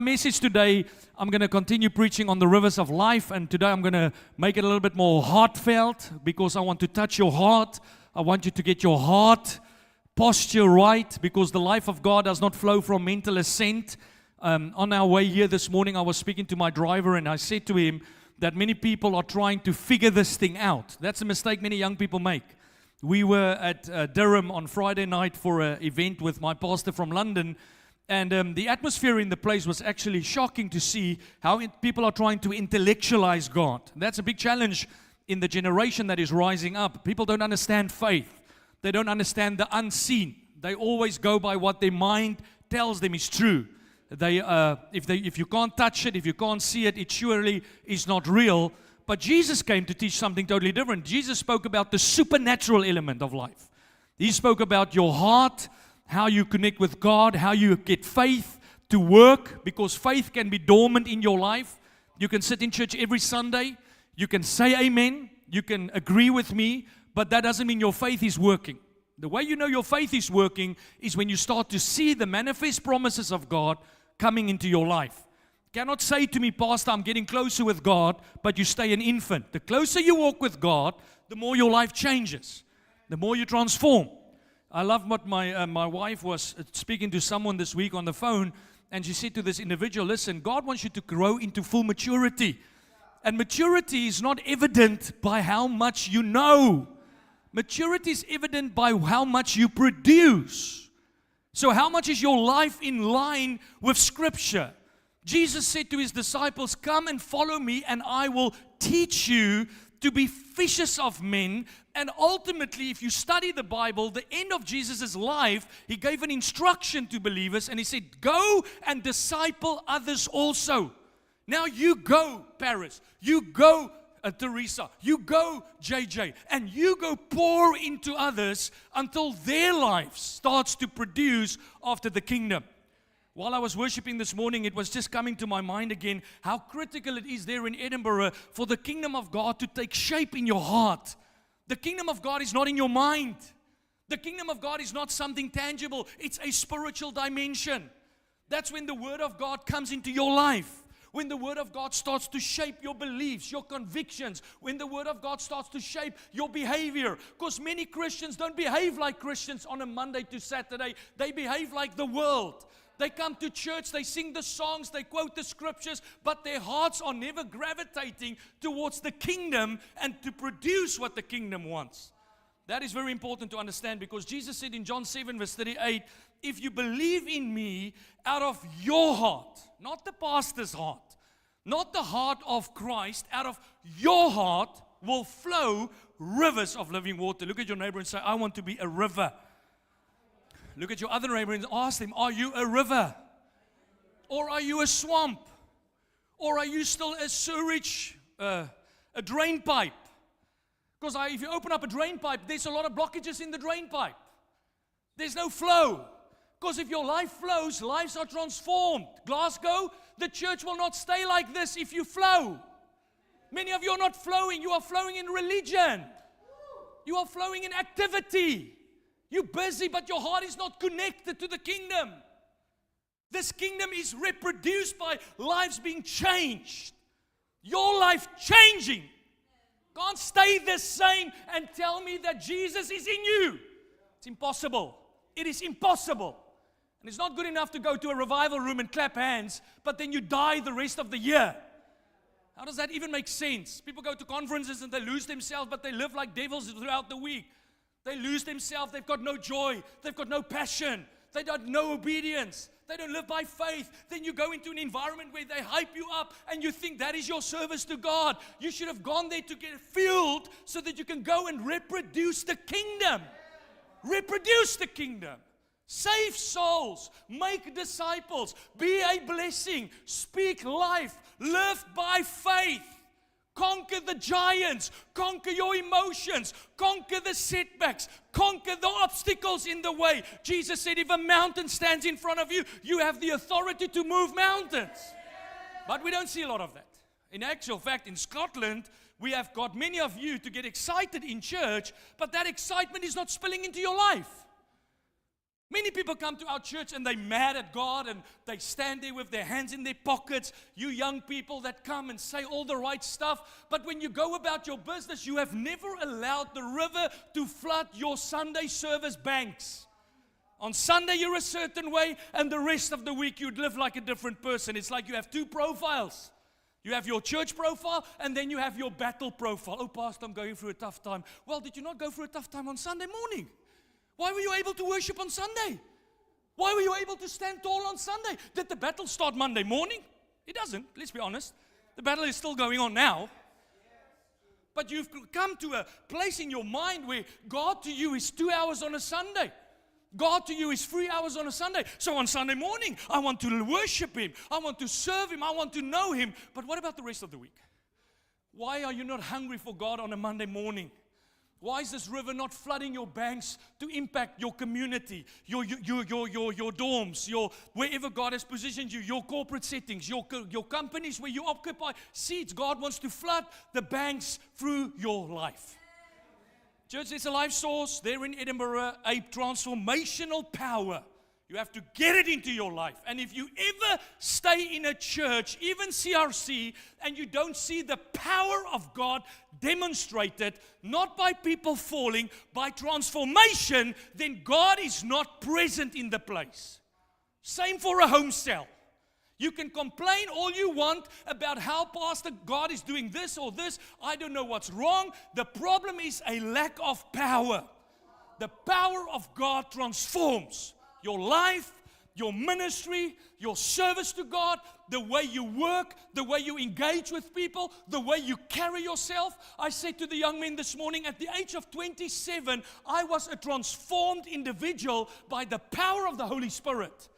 Message today, I'm going to continue preaching on the rivers of life, and today I'm going to make it a little bit more heartfelt because I want to touch your heart. I want you to get your heart posture right, because the life of God does not flow from mental assent. On our way here this morning, I was speaking to my driver, and I said to him that many people are trying to figure this thing out. That's a mistake many young people make. We were at Durham on Friday night for an event with my pastor from London. And the atmosphere in the place was actually shocking to see how people are trying to intellectualize God. That's a big challenge in the generation that is rising up. People don't understand faith. They don't understand the unseen. They always go by what their mind tells them is true. If you can't touch it, if you can't see it, it surely is not real. But Jesus came to teach something totally different. Jesus spoke about the supernatural element of life. He spoke about your heart, how you connect with God, how you get faith to work, because faith can be dormant in your life. You can sit in church every Sunday, you can say amen, you can agree with me, but that doesn't mean your faith is working. The way you know your faith is working is when you start to see the manifest promises of God coming into your life. You cannot say to me, Pastor, I'm getting closer with God, but you stay an infant. The closer you walk with God, the more your life changes, the more you transform. I love what my wife was speaking to someone this week on the phone, and she said to this individual, listen, God wants you to grow into full maturity. And maturity is not evident by how much you know. Maturity is evident by how much you produce. So how much is your life in line with Scripture? Jesus said to His disciples, come and follow me, and I will teach you to be fishers of men. And ultimately, if you study the Bible, the end of Jesus' life, He gave an instruction to believers, and He said, go and disciple others also. Now you go, Paris, you go, Teresa, you go, JJ, and you go pour into others until their life starts to produce after the kingdom. While I was worshiping this morning, it was just coming to my mind again how critical it is there in Edinburgh for the kingdom of God to take shape in your heart. The kingdom of God is not in your mind. The kingdom of God is not something tangible. It's a spiritual dimension. That's when the Word of God comes into your life. When the Word of God starts to shape your beliefs, your convictions. When the Word of God starts to shape your behavior. Because many Christians don't behave like Christians on a Monday to Saturday. They behave like the world. They come to church, they sing the songs, they quote the scriptures, but their hearts are never gravitating towards the kingdom and to produce what the kingdom wants. That is very important to understand, because Jesus said in John 7 verse 38, if you believe in me, out of your heart, not the pastor's heart, not the heart of Christ, out of your heart will flow rivers of living water. Look at your neighbor and say, I want to be a river. Look at your other neighbor and ask them, are you a river? Or are you a swamp? Or are you still a sewage, a drain pipe? Because if you open up a drain pipe, there's a lot of blockages in the drain pipe. There's no flow. Because if your life flows, lives are transformed. Glasgow, the church will not stay like this if you flow. Many of you are not flowing. You are flowing in religion. You are flowing in activity. You're busy, but your heart is not connected to the kingdom. This kingdom is reproduced by lives being changed. Your life changing. Can't stay the same and tell me that Jesus is in you. It's impossible. It is impossible. And it's not good enough to go to a revival room and clap hands, but then you die the rest of the year. How does that even make sense? People go to conferences and they lose themselves, but they live like devils throughout the week. They lose themselves, they've got no joy, they've got no passion, they don't know obedience, they don't live by faith. Then you go into an environment where they hype you up and you think that is your service to God. You should have gone there to get filled so that you can go and reproduce the kingdom. Reproduce the kingdom. Save souls, make disciples, be a blessing, speak life, live by faith. Conquer the giants, conquer your emotions, conquer the setbacks, conquer the obstacles in the way. Jesus said, if a mountain stands in front of you, you have the authority to move mountains. But we don't see a lot of that. In actual fact, in Scotland, we have got many of you to get excited in church, but that excitement is not spilling into your life. Many people come to our church and they're mad at God and they stand there with their hands in their pockets. You young people that come and say all the right stuff. But when you go about your business, you have never allowed the river to flood your Sunday service banks. On Sunday, you're a certain way, and the rest of the week, you'd live like a different person. It's like you have two profiles. You have your church profile, and then you have your battle profile. Oh, Pastor, I'm going through a tough time. Well, did you not go through a tough time on Sunday morning? Why were you able to worship on Sunday? Why were you able to stand tall on Sunday? Did the battle start Monday morning? It doesn't, let's be honest. The battle is still going on now. But you've come to a place in your mind where God to you is 2 hours on a Sunday. God to you is 3 hours on a Sunday. So on Sunday morning, I want to worship Him. I want to serve Him. I want to know Him. But what about the rest of the week? Why are you not hungry for God on a Monday morning? Why is this river not flooding your banks to impact your community, your dorms, wherever God has positioned you, your corporate settings, your companies where you occupy seats? God wants to flood the banks through your life. Church, there's a life source there in Edinburgh, a transformational power. You have to get it into your life. And if you ever stay in a church, even CRC, and you don't see the power of God demonstrated, not by people falling, by transformation, then God is not present in the place. Same for a home cell. You can complain all you want about how Pastor God is doing this or this. I don't know what's wrong. The problem is a lack of power. The power of God transforms your life, your ministry, your service to God, the way you work, the way you engage with people, the way you carry yourself. I said to the young men this morning, at the age of 27, I was a transformed individual by the power of the Holy Spirit.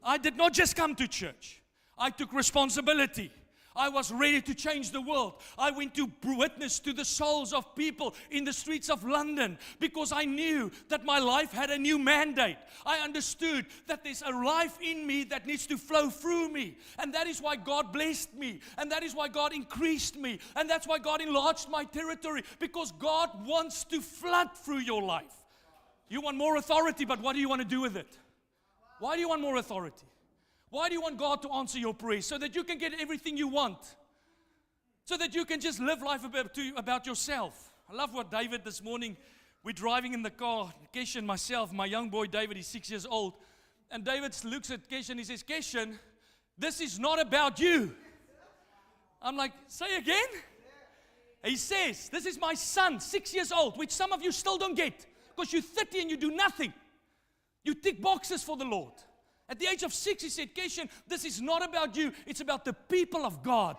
I did not just come to church. I took responsibility. I was ready to change the world. I went to witness to the souls of people in the streets of London because I knew that my life had a new mandate. I understood that there's a life in me that needs to flow through me. And that is why God blessed me. And that is why God increased me. And that's why God enlarged my territory, because God wants to flood through your life. You want more authority, but what do you want to do with it? Why do you want more authority? Why do you want God to answer your prayers? So that you can get everything you want. So that you can just live life about yourself. I love what David this morning, we're driving in the car, Keshan and myself, my young boy David is 6 years old. And David looks at Keshan and he says, Keshan, this is not about you. I'm like, say again? He says, this is my son, 6 years old, which some of you still don't get. Because you're 30 and you do nothing. You tick boxes for the Lord. At the age of 6, he said, Keshan, this is not about you. It's about the people of God.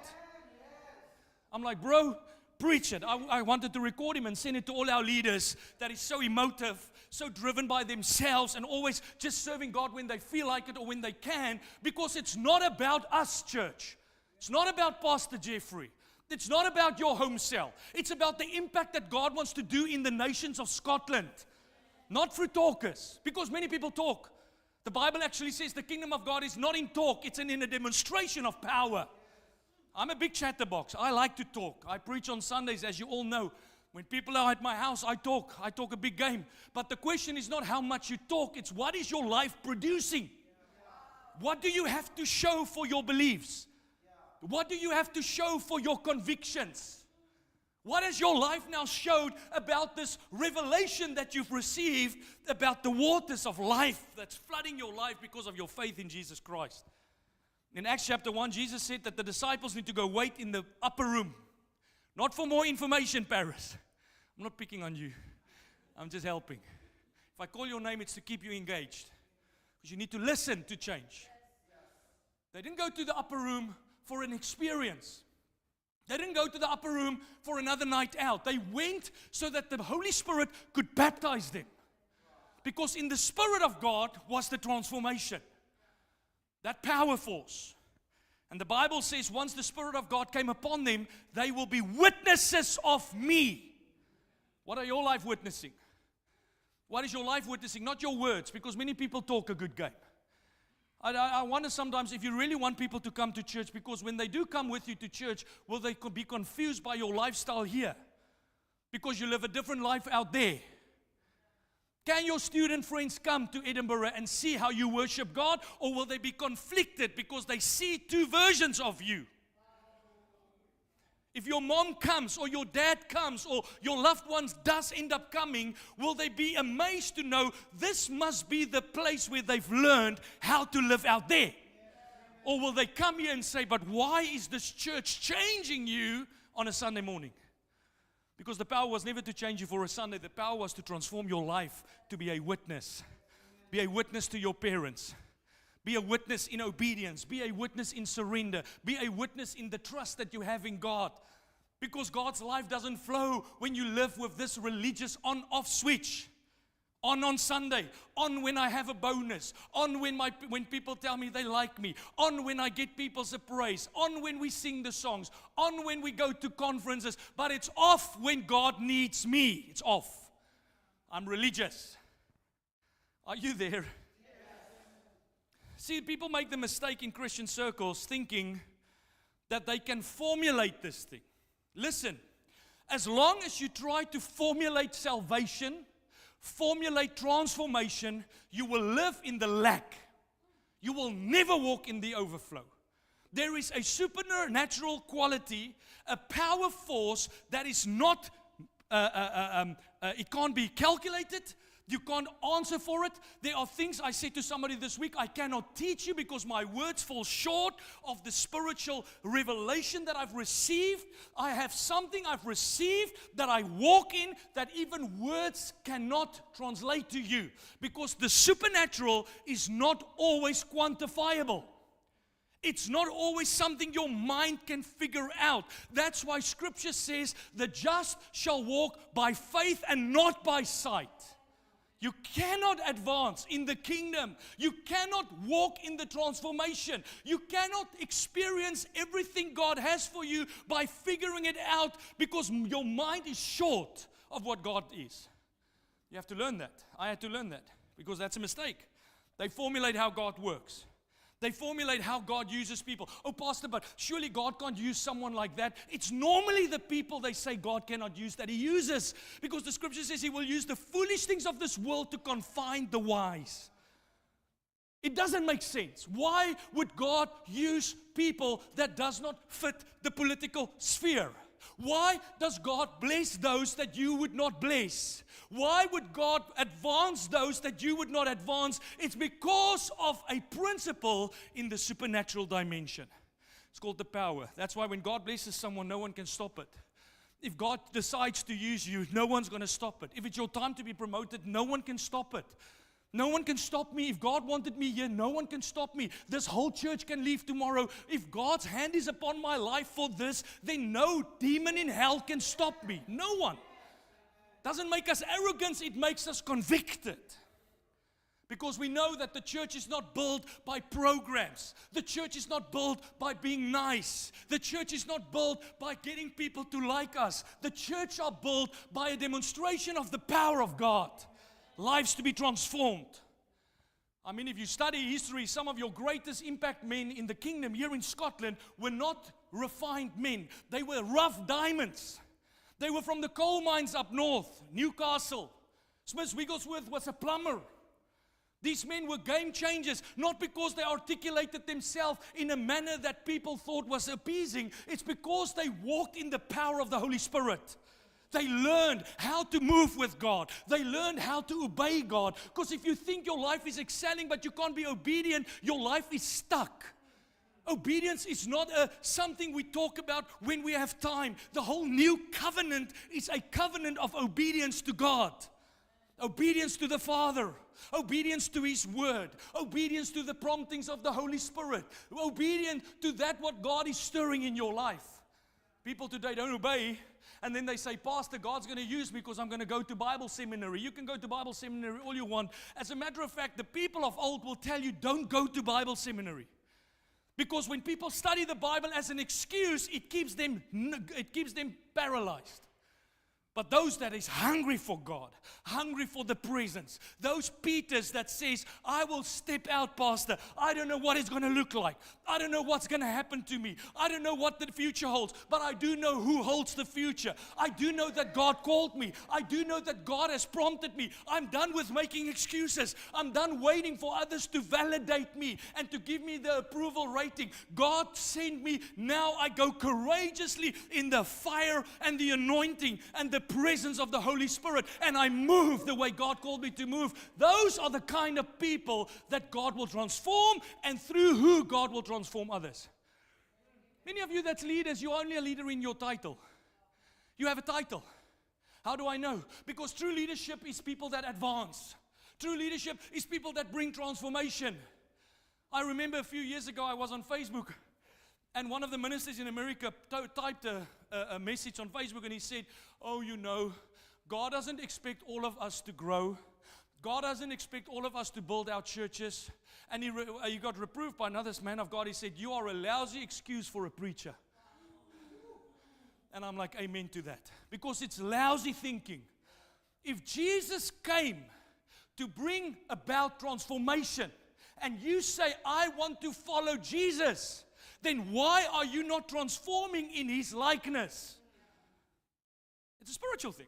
I'm like, bro, preach it. I wanted to record him and send it to all our leaders that is so emotive, so driven by themselves and always just serving God when they feel like it or when they can, because it's not about us, church. It's not about Pastor Jeffrey. It's not about your home cell. It's about the impact that God wants to do in the nations of Scotland. Not through talkers, because many people talk. The Bible actually says the kingdom of God is not in talk, it's in a demonstration of power. I'm a big chatterbox. I like to talk. I preach on Sundays, as you all know. When people are at my house, I talk. I talk a big game. But the question is not how much you talk, it's what is your life producing? What do you have to show for your beliefs? What do you have to show for your convictions? What has your life now showed about this revelation that you've received about the waters of life that's flooding your life because of your faith in Jesus Christ? In Acts chapter 1, Jesus said that the disciples need to go wait in the upper room. Not for more information, Paris. I'm not picking on you. I'm just helping. If I call your name, it's to keep you engaged. Because you need to listen to change. They didn't go to the upper room for an experience. They didn't go to the upper room for another night out. They went so that the Holy Spirit could baptize them. Because in the Spirit of God was the transformation. That power force. And the Bible says once the Spirit of God came upon them, they will be witnesses of me. What are your life witnessing? What is your life witnessing? Not your words, because many people talk a good game. I wonder sometimes if you really want people to come to church, because when they do come with you to church, will they be confused by your lifestyle here? Because you live a different life out there. Can your student friends come to Edinburgh and see how you worship God? Or will they be conflicted because they see two versions of you? If your mom comes or your dad comes or your loved ones does end up coming, will they be amazed to know this must be the place where they've learned how to live out there? Or will they come here and say, but why is this church changing you on a Sunday morning? Because the power was never to change you for a Sunday. The power was to transform your life to be a witness. Be a witness to your parents. Be a witness in obedience. Be a witness in surrender. Be a witness in the trust that you have in God. Because God's life doesn't flow when you live with this religious on-off switch. On Sunday, on when I have a bonus, on when people tell me they like me, on when I get people's praise, on when we sing the songs, on when we go to conferences, but it's off when God needs me. It's off. I'm religious. Are you there? See, people make the mistake in Christian circles thinking that they can formulate this thing. Listen, as long as you try to formulate salvation, formulate transformation, you will live in the lack. You will never walk in the overflow. There is a supernatural quality, a power force that is not, it can't be calculated. You can't answer for it. There are things I said to somebody this week, I cannot teach you because my words fall short of the spiritual revelation that I've received. I have something I've received that I walk in that even words cannot translate to you. Because the supernatural is not always quantifiable. It's not always something your mind can figure out. That's why Scripture says, the just shall walk by faith and not by sight. You cannot advance in the kingdom. You cannot walk in the transformation. You cannot experience everything God has for you by figuring it out because your mind is short of what God is. You have to learn that. I had to learn that because that's a mistake. They formulate how God works. They formulate how God uses people. Oh, Pastor, but surely God can't use someone like that. It's normally the people they say God cannot use that He uses. Because the Scripture says He will use the foolish things of this world to confine the wise. It doesn't make sense. Why would God use people that does not fit the political sphere? Why does God bless those that you would not bless? Why would God advance those that you would not advance? It's because of a principle in the supernatural dimension. It's called the power. That's why when God blesses someone, no one can stop it. If God decides to use you, no one's going to stop it. If it's your time to be promoted, no one can stop it. No one can stop me. If God wanted me here, no one can stop me. This whole church can leave tomorrow. If God's hand is upon my life for this, then no demon in hell can stop me. No one. Doesn't make us arrogant, it makes us convicted. Because we know that the church is not built by programs. The church is not built by being nice. The church is not built by getting people to like us. The church are built by a demonstration of the power of God. Lives to be transformed. I mean, if you study history, some of your greatest impact men in the kingdom here in Scotland were not refined men. They were rough diamonds. They were from the coal mines up north, Newcastle. Smith Wigglesworth was a plumber. These men were game changers, not because they articulated themselves in a manner that people thought was appeasing. It's because they walked in the power of the Holy Spirit. They learned how to move with God. They learned how to obey God. Because if you think your life is excelling but you can't be obedient, your life is stuck. Obedience is not something we talk about when we have time. The whole new covenant is a covenant of obedience to God. Obedience to the Father. Obedience to His Word. Obedience to the promptings of the Holy Spirit. Obedience to that what God is stirring in your life. People today don't obey. And then they say, Pastor, God's going to use me because I'm going to go to Bible seminary. You can go to Bible seminary all you want. As a matter of fact, the people of old will tell you, don't go to Bible seminary. Because when people study the Bible as an excuse, it keeps them paralyzed. But those that is hungry for God, hungry for the presence, those Peters that says, I will step out, Pastor. I don't know what it's going to look like. I don't know what's going to happen to me. I don't know what the future holds, but I do know who holds the future. I do know that God called me. I do know that God has prompted me. I'm done with making excuses. I'm done waiting for others to validate me and to give me the approval rating. God sent me. Now I go courageously in the fire and the anointing and the presence of the Holy Spirit, and I move the way God called me to move. Those are the kind of people that God will transform, and through who God will transform others. Many of you that's leaders, you're only a leader in your title. You have a title. How do I know? Because true leadership is people that advance. True leadership is people that bring transformation. I remember a few years ago I was on Facebook, and one of the ministers in America typed a message on Facebook, and he said, oh, you know, God doesn't expect all of us to grow. God doesn't expect all of us to build our churches. And he got reproved by another man of God. He said, you are a lousy excuse for a preacher. And I'm like, amen to that. Because it's lousy thinking. If Jesus came to bring about transformation, and you say, I want to follow Jesus, then why are you not transforming in His likeness? It's a spiritual thing.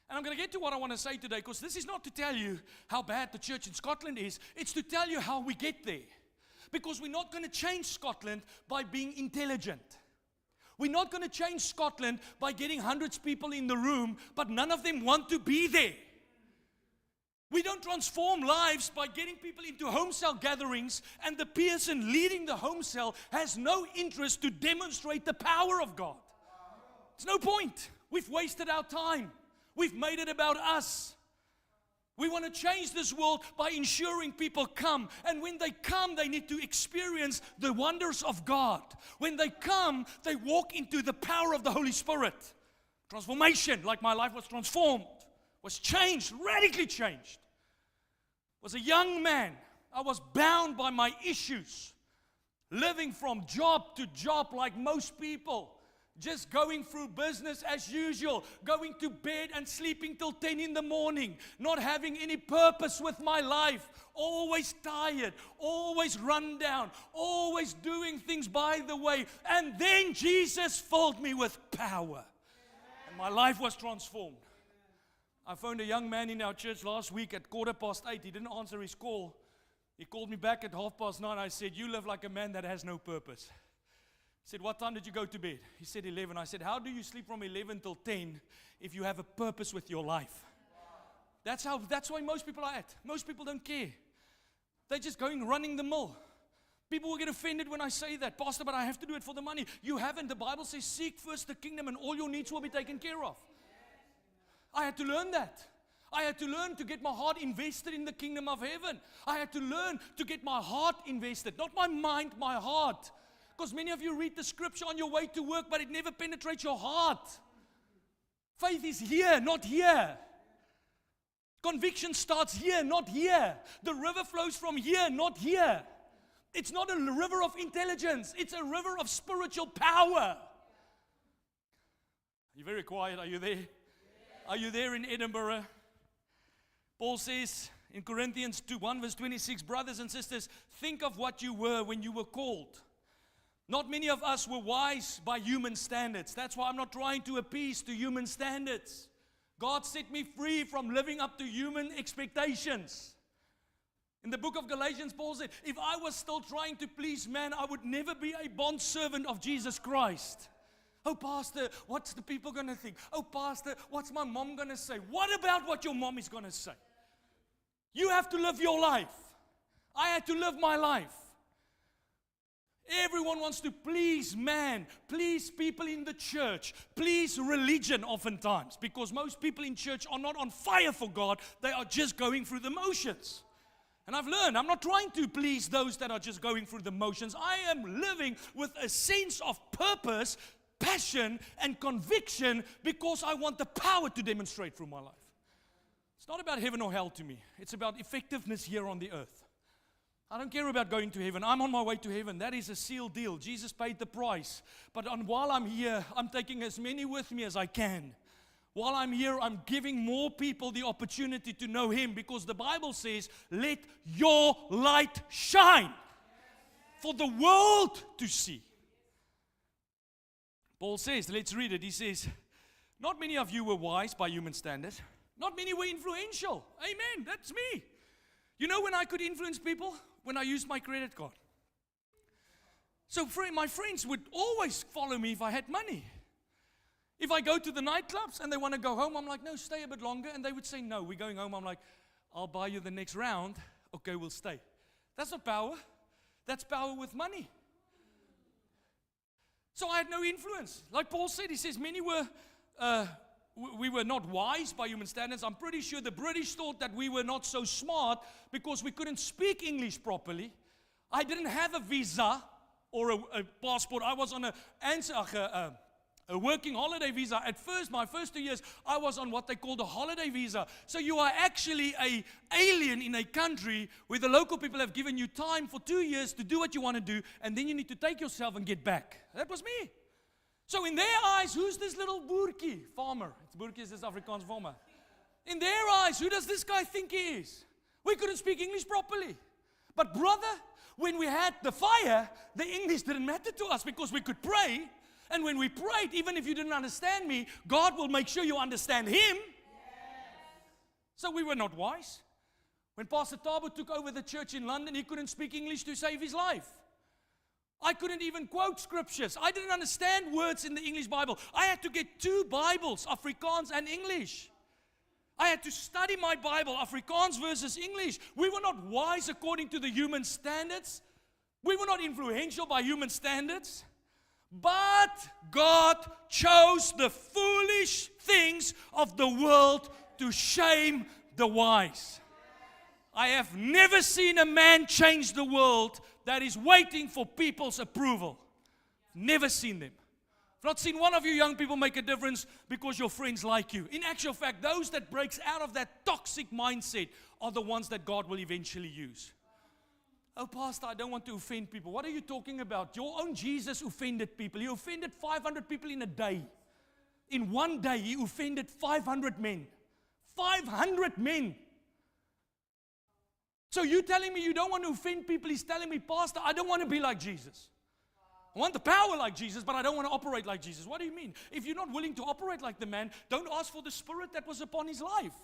And I'm going to get to what I want to say today, because this is not to tell you how bad the church in Scotland is. It's to tell you how we get there. Because we're not going to change Scotland by being intelligent. We're not going to change Scotland by getting hundreds of people in the room, but none of them want to be there. We don't transform lives by getting people into home cell gatherings, and the person leading the home cell has no interest to demonstrate the power of God. There's no point. We've wasted our time. We've made it about us. We want to change this world by ensuring people come. And when they come, they need to experience the wonders of God. When they come, they walk into the power of the Holy Spirit. Transformation, like my life was transformed, was changed, radically changed. Was a young man. I was bound by my issues. Living from job to job like most people. Just going through business as usual, going to bed and sleeping till 10 in the morning, not having any purpose with my life, always tired, always run down, always doing things by the way. And then Jesus filled me with power, and my life was transformed. I phoned a young man in our church last week at 8:15. He didn't answer his call. He called me back at 9:30. I said, you live like a man that has no purpose. He said, what time did you go to bed? He said 11. I said, how do you sleep from 11 till 10 if you have a purpose with your life? That's why most people are at. Most people don't care. They're just going running the mill. People will get offended when I say that. Pastor, but I have to do it for the money. You haven't. The Bible says, seek first the kingdom and all your needs will be taken care of. I had to learn that. I had to learn to get my heart invested in the kingdom of heaven. I had to learn to get my heart invested. Not my mind, my heart. Because many of you read the scripture on your way to work, but it never penetrates your heart. Faith is here, not here. Conviction starts here, not here. The river flows from here, not here. It's not a river of intelligence. It's a river of spiritual power. You're very quiet. Are you there? Are you there in Edinburgh? Paul says in Corinthians 1 verse 26, brothers and sisters, think of what you were when you were called. Not many of us were wise by human standards. That's why I'm not trying to appease to human standards. God set me free from living up to human expectations. In the book of Galatians, Paul said, if I was still trying to please man, I would never be a bondservant of Jesus Christ. Oh, Pastor, what's the people going to think? Oh, Pastor, what's my mom going to say? What about what your mom is going to say? You have to live your life. I had to live my life. Everyone wants to please man, please people in the church, please religion oftentimes, because most people in church are not on fire for God, they are just going through the motions. And I've learned, I'm not trying to please those that are just going through the motions. I am living with a sense of purpose, passion, and conviction because I want the power to demonstrate through my life. It's not about heaven or hell to me. It's about effectiveness here on the earth. I don't care about going to heaven. I'm on my way to heaven. That is a sealed deal. Jesus paid the price. But while I'm here, I'm taking as many with me as I can. While I'm here, I'm giving more people the opportunity to know Him, because the Bible says, let your light shine for the world to see. Paul says, let's read it. He says, not many of you were wise by human standards. Not many were influential. Amen. That's me. You know when I could influence people? When I used my credit card. So my friends would always follow me if I had money. If I go to the nightclubs and they want to go home, I'm like, no, stay a bit longer. And they would say, no, we're going home. I'm like, I'll buy you the next round. Okay, we'll stay. That's not power. That's power with money. So I had no influence. Like Paul said, he says, many were, we were not wise by human standards. I'm pretty sure the British thought that we were not so smart because we couldn't speak English properly. I didn't have a visa or a passport. I was on a working holiday visa. At first, my first 2 years, I was on what they called a holiday visa. So you are actually an alien in a country where the local people have given you time for 2 years to do what you want to do, and then you need to take yourself and get back. That was me. So in their eyes, who's this little boertjie farmer? Boertjie is this Afrikaans farmer. In their eyes, who does this guy think he is? We couldn't speak English properly. But brother, when we had the fire, the English didn't matter to us because we could pray. And when we prayed, even if you didn't understand me, God will make sure you understand Him. Yes. So we were not wise. When Pastor Tabo took over the church in London, he couldn't speak English to save his life. I couldn't even quote scriptures. I didn't understand words in the English Bible. I had to get 2 Bibles, Afrikaans and English. I had to study my Bible, Afrikaans versus English. We were not wise according to the human standards. We were not influential by human standards. But God chose the foolish things of the world to shame the wise. I have never seen a man change the world that is waiting for people's approval. Never seen them. I've not seen one of you young people make a difference because your friends like you. In actual fact, those that breaks out of that toxic mindset are the ones that God will eventually use. Oh, Pastor, I don't want to offend people. What are you talking about? Your own Jesus offended people. He offended 500 people in a day. In one day, He offended 500 men. 500 men. So you telling me you don't want to offend people? He's telling me, Pastor, I don't want to be like Jesus. I want the power like Jesus, but I don't want to operate like Jesus. What do you mean? If you're not willing to operate like the man, don't ask for the Spirit that was upon his life.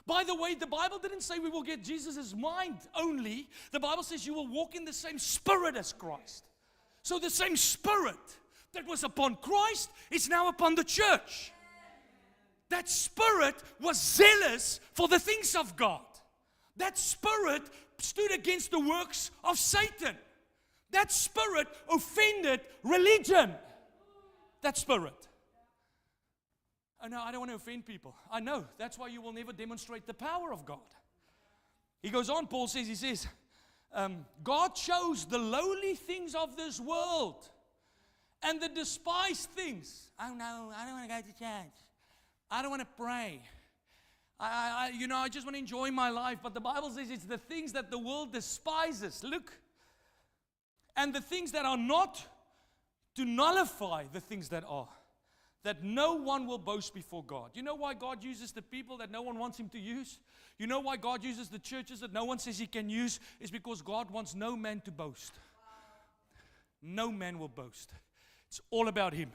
By the way, the Bible didn't say we will get Jesus' mind only. The Bible says you will walk in the same Spirit as Christ. So the same Spirit that was upon Christ is now upon the church. That Spirit was zealous for the things of God. That Spirit stood against the works of Satan. That Spirit offended religion. That Spirit. Oh no, I don't want to offend people. I know. That's why you will never demonstrate the power of God. He goes on, Paul says, he says, God chose the lowly things of this world and the despised things. Oh no, I don't want to go to church. I don't want to pray. I just want to enjoy my life. But the Bible says it's the things that the world despises. Look. And the things that are not, to nullify the things that are. That no one will boast before God. You know why God uses the people that no one wants Him to use? You know why God uses the churches that no one says He can use? It's because God wants no man to boast. No man will boast. It's all about Him.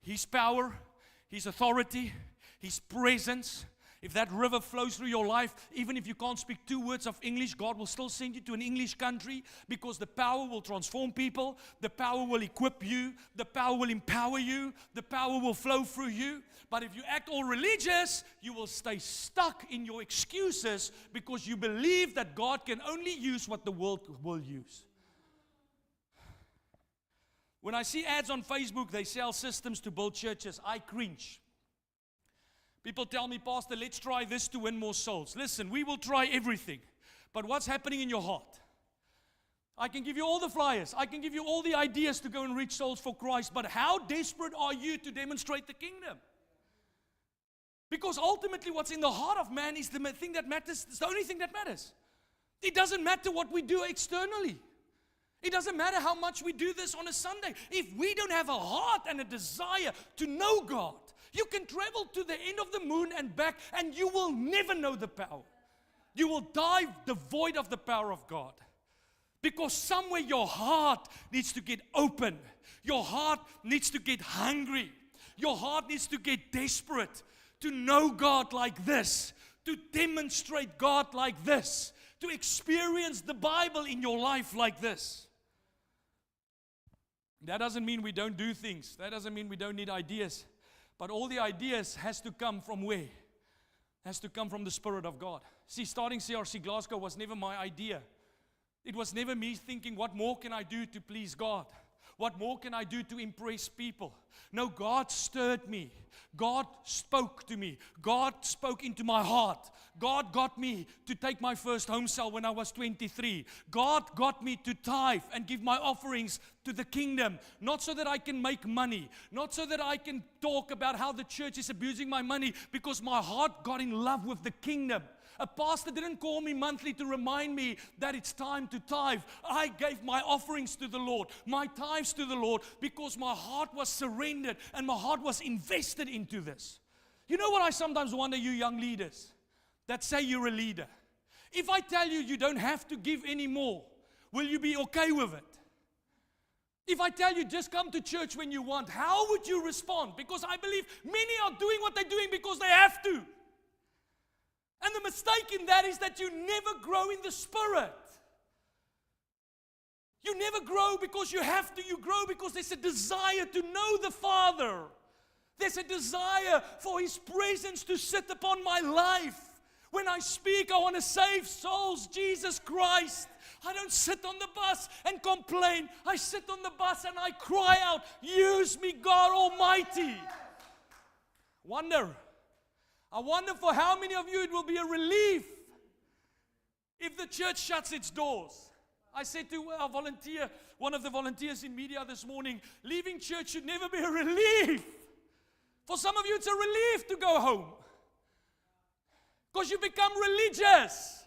His power, His authority, His presence. If that river flows through your life, even if you can't speak 2 words of English, God will still send you to an English country because the power will transform people. The power will equip you. The power will empower you. The power will flow through you. But if you act all religious, you will stay stuck in your excuses because you believe that God can only use what the world will use. When I see ads on Facebook, they sell systems to build churches, I cringe. People tell me, Pastor, let's try this to win more souls. Listen, we will try everything. But what's happening in your heart? I can give you all the flyers. I can give you all the ideas to go and reach souls for Christ. But how desperate are you to demonstrate the kingdom? Because ultimately what's in the heart of man is the thing that matters. It's the only thing that matters. It doesn't matter what we do externally. It doesn't matter how much we do this on a Sunday. If we don't have a heart and a desire to know God, You can travel to the end of the moon and back, and you will never know the power. You will die devoid of the power of God. Because somewhere your heart needs to get open. Your heart needs to get hungry. Your heart needs to get desperate to know God like this, to demonstrate God like this, to experience the Bible in your life like this. That doesn't mean we don't do things. That doesn't mean we don't need ideas. But all the ideas has to come from where? Has to come from the Spirit of God. See, starting CRC Glasgow was never my idea. It was never me thinking, what more can I do to please God? What more can I do to impress people? No, God stirred me. God spoke to me. God spoke into my heart. God got me to take my first home cell when I was 23. God got me to tithe and give my offerings to the kingdom. Not so that I can make money. Not so that I can talk about how the church is abusing my money, because my heart got in love with the kingdom. A pastor didn't call me monthly to remind me that it's time to tithe. I gave my offerings to the Lord, my tithes to the Lord, because my heart was surrendered and my heart was invested into this. You know what I sometimes wonder, you young leaders that say you're a leader? If I tell you you don't have to give anymore, will you be okay with it? If I tell you just come to church when you want, how would you respond? Because I believe many are doing what they're doing because they have to. And the mistake in that is that you never grow in the Spirit. You never grow because you have to. You grow because there's a desire to know the Father. There's a desire for His presence to sit upon my life. When I speak, I want to save souls, Jesus Christ. I don't sit on the bus and complain. I sit on the bus and I cry out, use me, God Almighty. I wonder for how many of you it will be a relief if the church shuts its doors. I said to our volunteer, one of the volunteers in media this morning, leaving church should never be a relief. For some of you, it's a relief to go home. Because you become religious.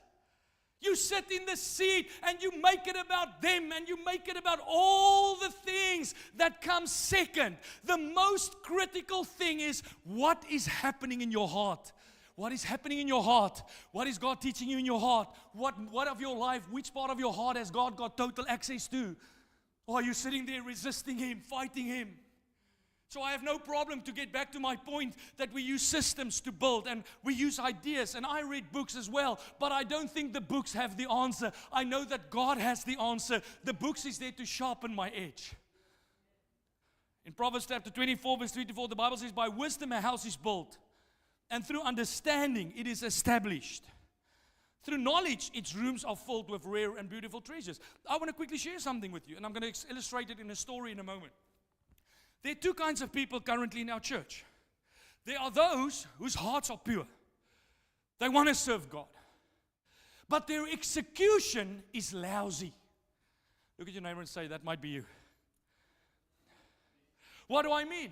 You sit in the seat and you make it about them and you make it about all the things that come second. The most critical thing is what is happening in your heart. What is happening in your heart? What is God teaching you in your heart? What of your life, which part of your heart has God got total access to? Or are you sitting there resisting Him, fighting Him? So I have no problem, to get back to my point, that we use systems to build and we use ideas, and I read books as well, but I don't think the books have the answer. I know that God has the answer. The books is there to sharpen my edge. In Proverbs chapter 24 verse 3 to 4, the Bible says, by wisdom a house is built, and through understanding it is established. Through knowledge its rooms are filled with rare and beautiful treasures. I want to quickly share something with you, and I'm going to illustrate it in a story in a moment. There are two kinds of people currently in our church. There are those whose hearts are pure. They want to serve God. But their execution is lousy. Look at your neighbor and say, that might be you. What do I mean?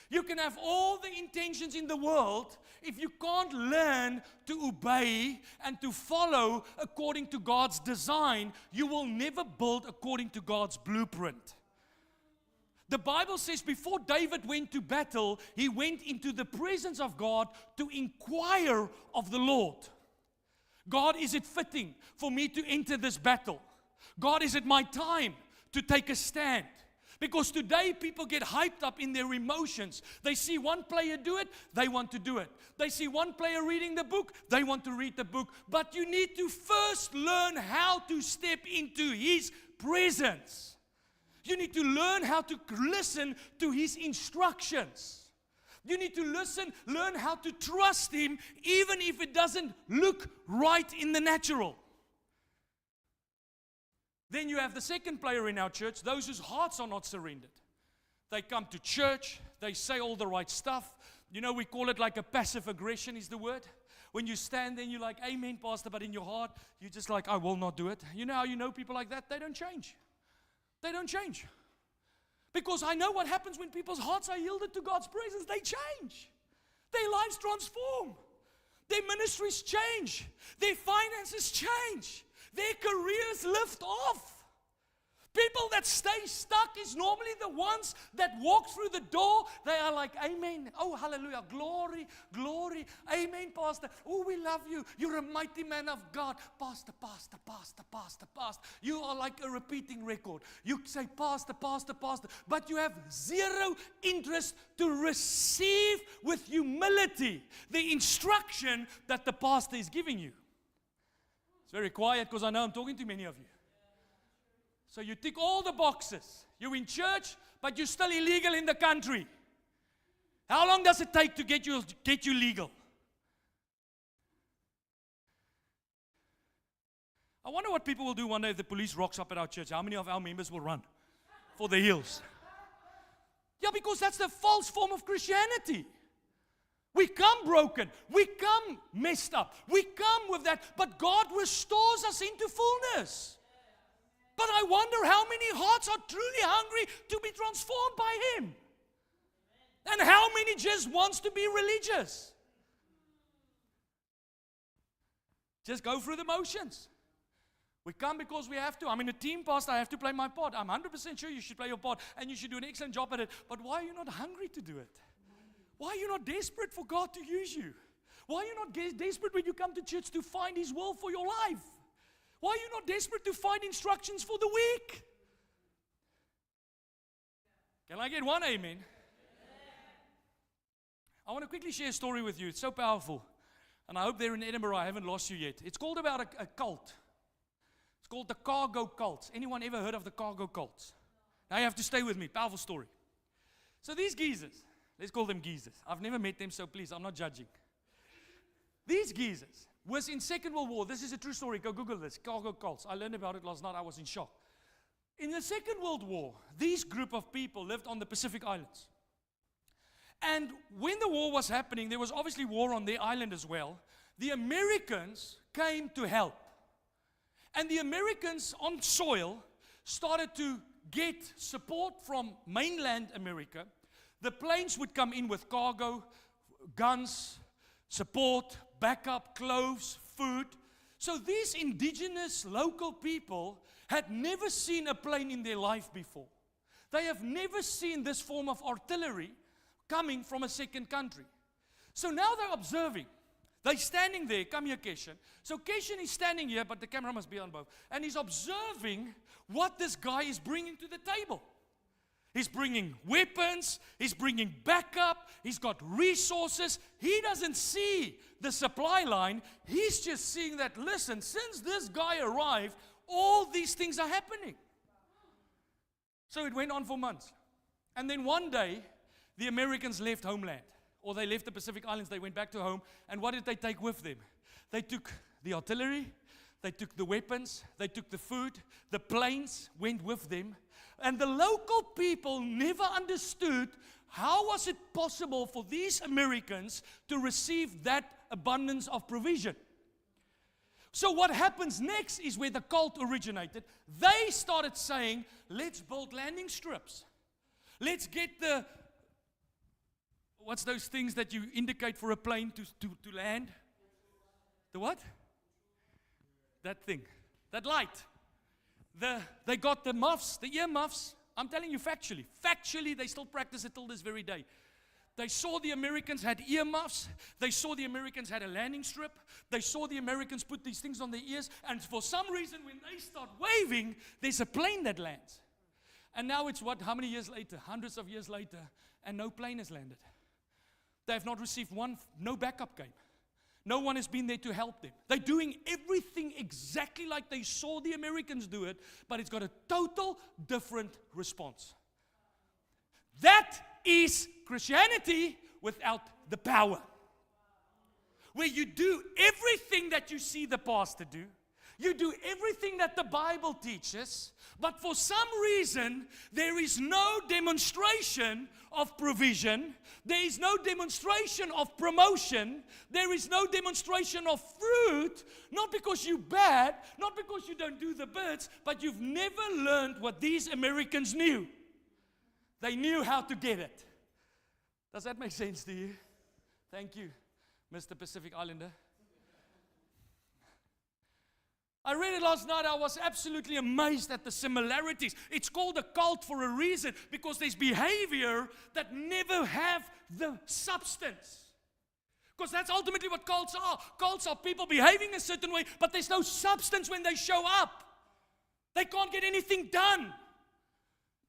You can have all the intentions in the world. If you can't learn to obey and to follow according to God's design, you will never build according to God's blueprint. The Bible says before David went to battle, he went into the presence of God to inquire of the Lord. God, is it fitting for me to enter this battle? God, is it my time to take a stand? Because today people get hyped up in their emotions. They see one player do it, they want to do it. They see one player reading the book, they want to read the book. But you need to first learn how to step into His presence. You need to learn how to listen to His instructions. You need to learn how to trust Him even if it doesn't look right in the natural. Then you have the second player in our church, those whose hearts are not surrendered. They come to church, they say all the right stuff. You know, we call it like a passive aggression is the word. When you stand there and you're like, amen, pastor, but in your heart, you're just like, I will not do it. You know how you know people like that? They don't change. They don't change. Because I know what happens when people's hearts are yielded to God's presence. They change. Their lives transform. Their ministries change. Their finances change. Their careers lift off. People that stay stuck is normally the ones that walk through the door. They are like, amen. Oh, hallelujah. Glory, glory. Amen, Pastor. Oh, we love you. You're a mighty man of God. Pastor, Pastor, Pastor, Pastor, Pastor. You are like a repeating record. You say, Pastor, Pastor, Pastor. But you have zero interest to receive with humility the instruction that the pastor is giving you. It's very quiet because I know I'm talking to many of you. So you tick all the boxes. You're in church, but you're still illegal in the country. How long does it take to get you legal? I wonder what people will do one day if the police rocks up at our church. How many of our members will run for the hills? Yeah, because that's the false form of Christianity. We come broken. We come messed up. We come with that, but God restores us into fullness. But I wonder how many hearts are truly hungry to be transformed by Him. And how many just wants to be religious. Just go through the motions. We come because we have to. I'm in a team, Pastor. I have to play my part. I'm 100% sure you should play your part. And you should do an excellent job at it. But why are you not hungry to do it? Why are you not desperate for God to use you? Why are you not desperate when you come to church to find His will for your life? Why are you not desperate to find instructions for the week? Can I get one amen? I want to quickly share a story with you. It's so powerful. And I hope they're in Edinburgh. I haven't lost you yet. It's called about a cult. It's called the Cargo Cults. Anyone ever heard of the Cargo Cults? Now you have to stay with me. Powerful story. So these geezers, let's call them geezers. I've never met them, so please, I'm not judging. These geezers was in Second World War. This is a true story. Go Google this. Cargo Cults. I learned about it last night. I was in shock. In the Second World War, these group of people lived on the Pacific Islands. And when the war was happening, there was obviously war on their island as well. The Americans came to help. And the Americans on soil started to get support from mainland America. The planes would come in with cargo, guns, support, backup, clothes, food. So these indigenous local people had never seen a plane in their life before. They have never seen this form of artillery coming from a second country. So now they're observing. They're standing there. Come here, Keshan. So Keshan is standing here, but the camera must be on both. And he's observing what this guy is bringing to the table. He's bringing weapons, he's bringing backup, he's got resources. He doesn't see the supply line. He's just seeing that, listen, since this guy arrived, all these things are happening. So it went on for months. And then one day, the Americans left homeland, or they left the Pacific Islands, they went back to home. And what did they take with them? They took the artillery, they took the weapons, they took the food, the planes went with them. And the local people never understood how was it possible for these Americans to receive that abundance of provision. So what happens next is where the cult originated. They started saying, let's build landing strips. Let's get the, what's those things that you indicate for a plane to land? The what? That thing, that light. They got the muffs, the ear muffs. I'm telling you factually. Factually, they still practice it till this very day. They saw the Americans had ear muffs. They saw the Americans had a landing strip. They saw the Americans put these things on their ears. And for some reason, when they start waving, there's a plane that lands. And now it's what, how many years later? Hundreds of years later, and no plane has landed. They have not received no backup came. No one has been there to help them. They're doing everything exactly like they saw the Americans do it, but it's got a total different response. That is Christianity without the power. Where you do everything that you see the pastor do. You do everything that the Bible teaches, but for some reason, there is no demonstration of provision. There is no demonstration of promotion. There is no demonstration of fruit. Not because you're bad, not because you don't do the birds, but you've never learned what these Americans knew. They knew how to get it. Does that make sense to you? Thank you, Mr. Pacific Islander. I read it last night. I was absolutely amazed at the similarities. It's called a cult for a reason, because there's behavior that never have the substance. Because that's ultimately what cults are. Cults are people behaving a certain way, but there's no substance when they show up. They can't get anything done.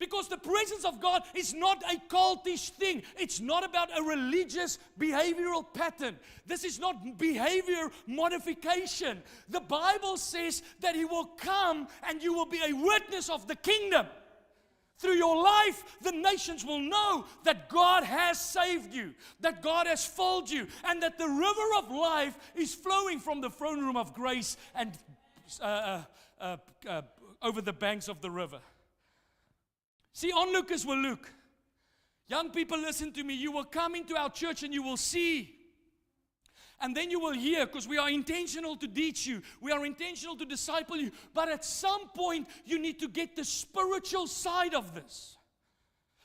Because the presence of God is not a cultish thing. It's not about a religious behavioral pattern. This is not behavior modification. The Bible says that He will come and you will be a witness of the kingdom. Through your life, the nations will know that God has saved you, that God has filled you, and that the river of life is flowing from the throne room of grace and over the banks of the river. See, onlookers will look. Young people, listen to me. You will come into our church and you will see. And then you will hear, because we are intentional to teach you. We are intentional to disciple you. But at some point, you need to get the spiritual side of this.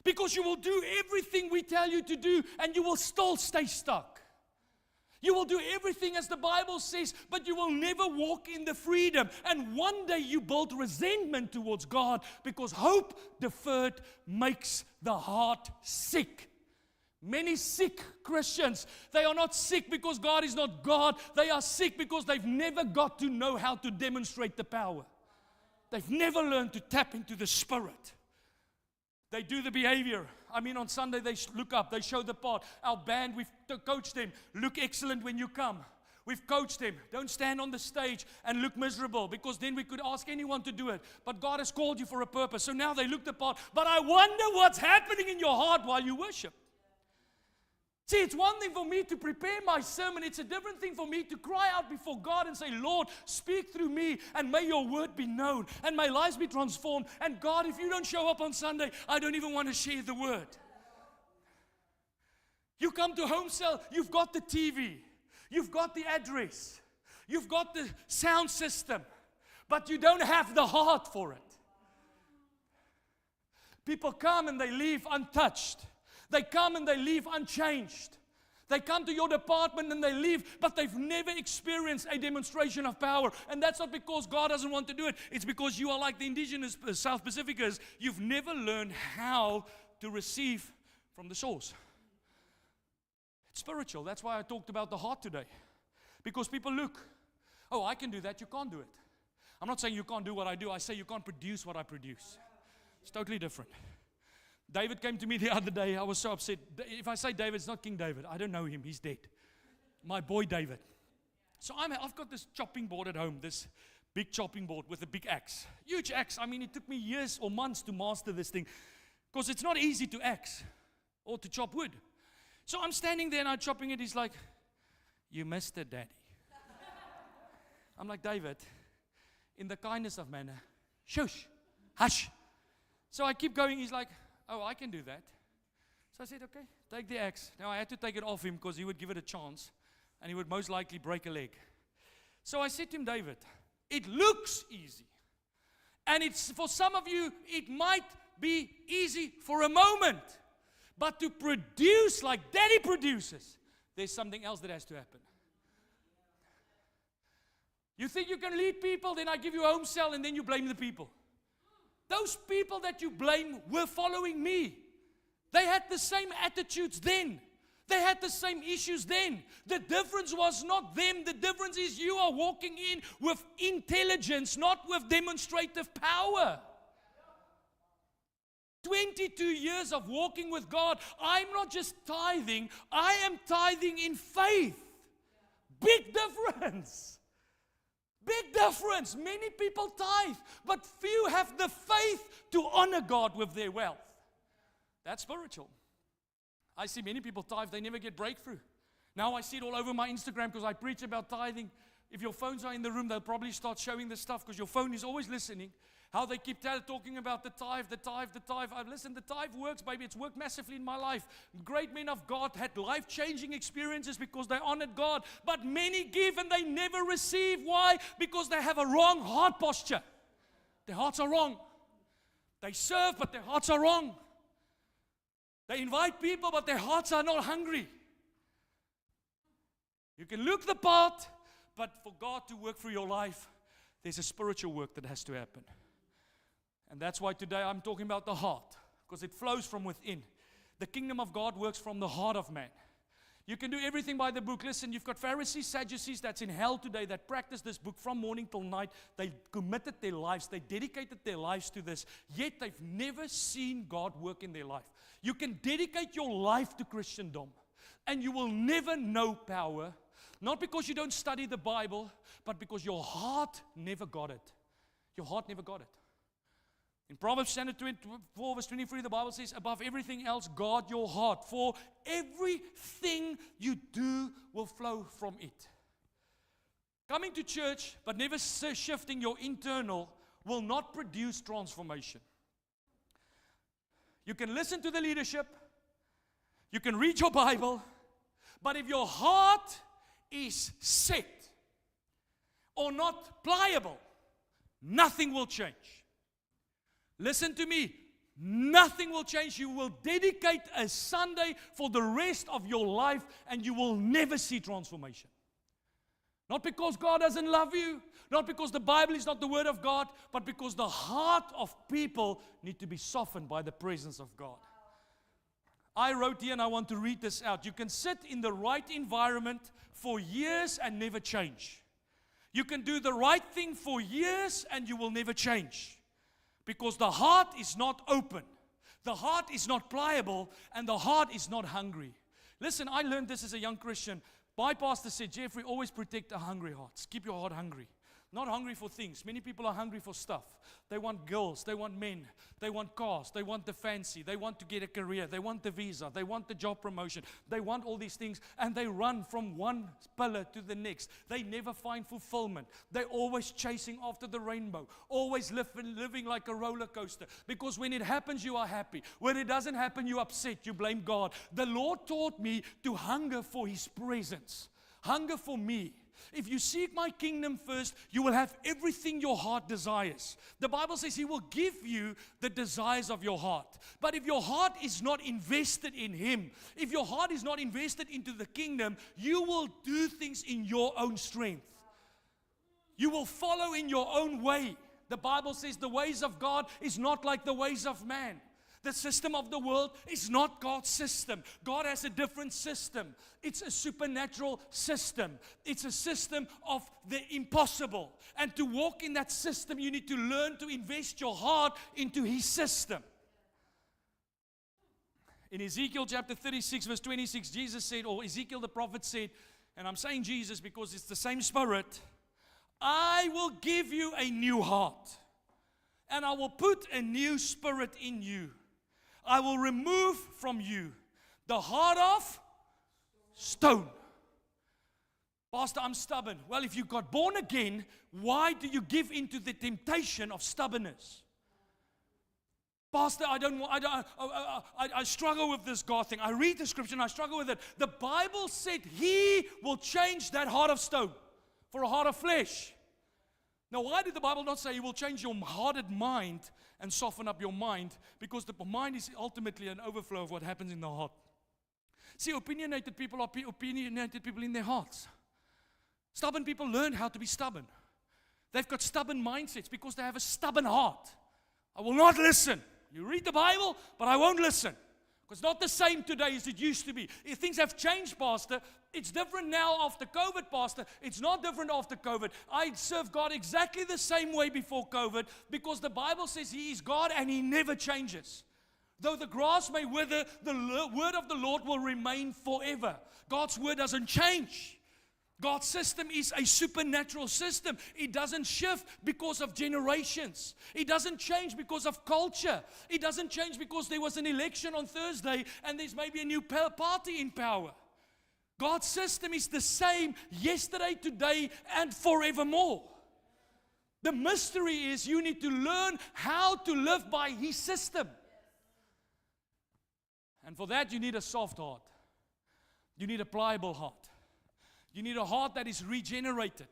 Because you will do everything we tell you to do, and you will still stay stuck. You will do everything as the Bible says, but you will never walk in the freedom. And one day you build resentment towards God, because hope deferred makes the heart sick. Many sick Christians, they are not sick because God is not God. They are sick because they've never got to know how to demonstrate the power. They've never learned to tap into the Spirit. They do the behavior. I mean, on Sunday they look up, they show the part. Our band, we've coached them. Look excellent when you come. We've coached them. Don't stand on the stage and look miserable, because then we could ask anyone to do it. But God has called you for a purpose. So now they look the part. But I wonder what's happening in your heart while you worship. See, it's one thing for me to prepare my sermon. It's a different thing for me to cry out before God and say, Lord, speak through me, and may your word be known, and may lives be transformed. And God, if you don't show up on Sunday, I don't even want to share the word. You come to home cell, you've got the TV, you've got the address, you've got the sound system, but you don't have the heart for it. People come and they leave untouched. They come and they leave unchanged. They come to your department and they leave, but they've never experienced a demonstration of power. And that's not because God doesn't want to do it. It's because you are like the indigenous South Pacificers. You've never learned how to receive from the source. It's spiritual. That's why I talked about the heart today. Because people look, oh, I can do that. You can't do it. I'm not saying you can't do what I do. I say you can't produce what I produce. It's totally different. David came to me the other day. I was so upset. If I say David, it's not King David. I don't know him. He's dead. My boy David. So I've got this chopping board at home, this big chopping board with a big axe. Huge axe. I mean, it took me years or months to master this thing, because it's not easy to axe or to chop wood. So I'm standing there and I'm chopping it. He's like, you missed it, Daddy. I'm like, David, in the kindness of manner, shush, hush. So I keep going. He's like, oh, I can do that. So I said, okay, take the axe. Now I had to take it off him because he would give it a chance and he would most likely break a leg. So I said to him, David, it looks easy. And it's for some of you, it might be easy for a moment. But to produce like Daddy produces, there's something else that has to happen. You think you can lead people, then I give you a home cell and then you blame the people. Those people that you blame were following me. They had the same attitudes then. They had the same issues then. The difference was not them. The difference is you are walking in with intelligence, not with demonstrative power. 22 years of walking with God. I'm not just tithing. I am tithing in faith. Big difference. Big difference. Many people tithe, but few have the faith to honor God with their wealth. That's spiritual. I see many people tithe, they never get breakthrough. Now I see it all over my Instagram because I preach about tithing. If your phones are in the room, they'll probably start showing this stuff because your phone is always listening. How they keep talking about the tithe, the tithe, the tithe. Listen, the tithe works, baby. It's worked massively in my life. Great men of God had life-changing experiences because they honored God. But many give and they never receive. Why? Because they have a wrong heart posture. Their hearts are wrong. They serve, but their hearts are wrong. They invite people, but their hearts are not hungry. You can look the part, but for God to work through your life, there's a spiritual work that has to happen. And that's why today I'm talking about the heart, because it flows from within. The kingdom of God works from the heart of man. You can do everything by the book. Listen, you've got Pharisees, Sadducees that's in hell today that practice this book from morning till night. They committed their lives. They dedicated their lives to this. Yet they've never seen God work in their life. You can dedicate your life to Christendom and you will never know power. Not because you don't study the Bible, but because your heart never got it. Your heart never got it. In Proverbs chapter 24, verse 23, the Bible says, above everything else, guard your heart, for everything you do will flow from it. Coming to church, but never shifting your internal, will not produce transformation. You can listen to the leadership, you can read your Bible, but if your heart is set or not pliable, nothing will change. Listen to me. Nothing will change. You will dedicate a Sunday for the rest of your life and you will never see transformation. Not because God doesn't love you, not because the Bible is not the Word of God, but because the heart of people need to be softened by the presence of God. I wrote here and I want to read this out. You can sit in the right environment for years and never change. You can do the right thing for years and you will never change. Because the heart is not open, the heart is not pliable, and the heart is not hungry. Listen, I learned this as a young Christian. My pastor said, Jeffrey, always protect the hungry hearts. Keep your heart hungry. Not hungry for things. Many people are hungry for stuff. They want girls, they want men, they want cars, they want the fancy, they want to get a career, they want the visa, they want the job promotion, they want all these things, and they run from one pillar to the next. They never find fulfillment. They're always chasing after the rainbow, always living like a roller coaster, because when it happens, you are happy. When it doesn't happen, you're upset, you blame God. The Lord taught me to hunger for His presence, hunger for me. If you seek my kingdom first, you will have everything your heart desires. The Bible says He will give you the desires of your heart. But if your heart is not invested in Him, if your heart is not invested into the kingdom, you will do things in your own strength. You will follow in your own way. The Bible says the ways of God is not like the ways of man. The system of the world is not God's system. God has a different system. It's a supernatural system. It's a system of the impossible. And to walk in that system, you need to learn to invest your heart into His system. In Ezekiel chapter 36, verse 26, Jesus said, or Ezekiel the prophet said, and I'm saying Jesus because it's the same Spirit, I will give you a new heart, and I will put a new spirit in you. I will remove from you the heart of stone. Pastor, I'm stubborn. Well, if you got born again, why do you give into the temptation of stubbornness? Pastor, I struggle with this God thing. I read the scripture and I struggle with it. The Bible said He will change that heart of stone for a heart of flesh. Now, why did the Bible not say He will change your hardened mind and soften up your mind? Because the mind is ultimately an overflow of what happens in the heart. See, opinionated people are opinionated people in their hearts. Stubborn people learn how to be stubborn. They've got stubborn mindsets because they have a stubborn heart. I will not listen. You read the Bible, but I won't listen. Because it's not the same today as it used to be. If things have changed, Pastor. It's different now after COVID, Pastor. It's not different after COVID. I serve God exactly the same way before COVID because the Bible says He is God and He never changes. Though the grass may wither, the word of the Lord will remain forever. God's word doesn't change. God's system is a supernatural system. It doesn't shift because of generations. It doesn't change because of culture. It doesn't change because there was an election on Thursday and there's maybe a new party in power. God's system is the same yesterday, today, and forevermore. The mystery is you need to learn how to live by His system. And for that, you need a soft heart. You need a pliable heart. You need a heart that is regenerated,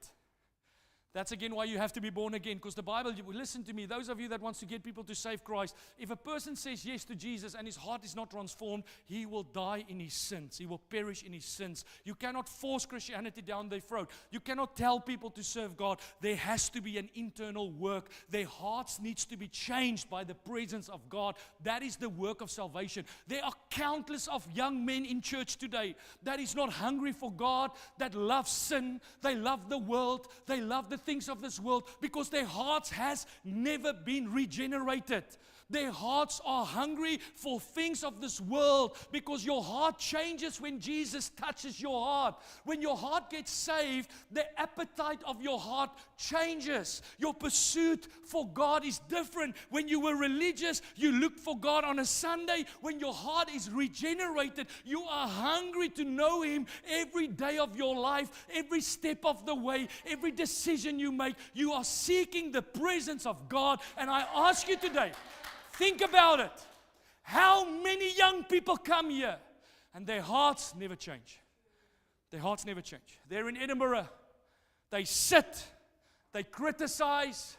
That's again why you have to be born again, because the Bible, listen to me, those of you that wants to get people to save Christ, if a person says yes to Jesus and his heart is not transformed, he will die in his sins. He will perish in his sins. You cannot force Christianity down their throat. You cannot tell people to serve God. There has to be an internal work. Their hearts needs to be changed by the presence of God. That is the work of salvation. There are countless of young men in church today that is not hungry for God, that love sin, they love the world, they love the things of this world, because their hearts has never been regenerated. Their hearts are hungry for things of this world, because your heart changes when Jesus touches your heart. When your heart gets saved, the appetite of your heart changes. Your pursuit for God is different. When you were religious, you looked for God on a Sunday. When your heart is regenerated, you are hungry to know Him every day of your life, every step of the way, every decision you make. You are seeking the presence of God. And I ask you today, think about it. How many young people come here and their hearts never change? Their hearts never change. They're in Edinburgh. They sit. They criticize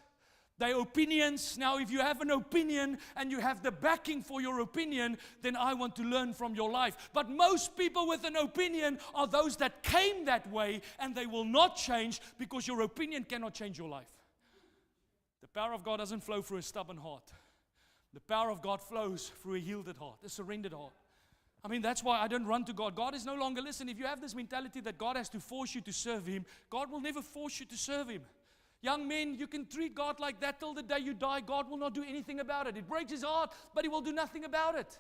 their opinions. Now, if you have an opinion and you have the backing for your opinion, then I want to learn from your life. But most people with an opinion are those that came that way, and they will not change, because your opinion cannot change your life. The power of God doesn't flow through a stubborn heart. The power of God flows through a yielded heart, a surrendered heart. I mean, that's why I don't run to God. God is no longer, listen, if you have this mentality that God has to force you to serve Him, God will never force you to serve Him. Young men, you can treat God like that till the day you die. God will not do anything about it. It breaks His heart, but He will do nothing about it.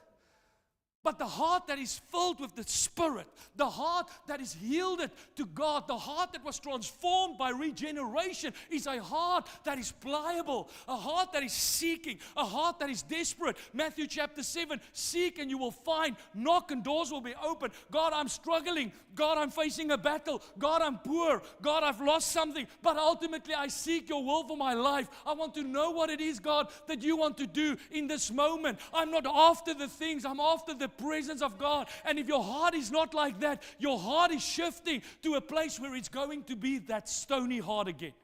But the heart that is filled with the Spirit, the heart that is yielded to God, the heart that was transformed by regeneration, is a heart that is pliable, a heart that is seeking, a heart that is desperate. Matthew chapter 7, seek and you will find, knock and doors will be open. God, I'm struggling. God, I'm facing a battle. God, I'm poor. God, I've lost something. But ultimately, I seek your will for my life. I want to know what it is, God, that you want to do in this moment. I'm not after the things. I'm after the presence of God. And if your heart is not like that, your heart is shifting to a place where it's going to be that stony heart again.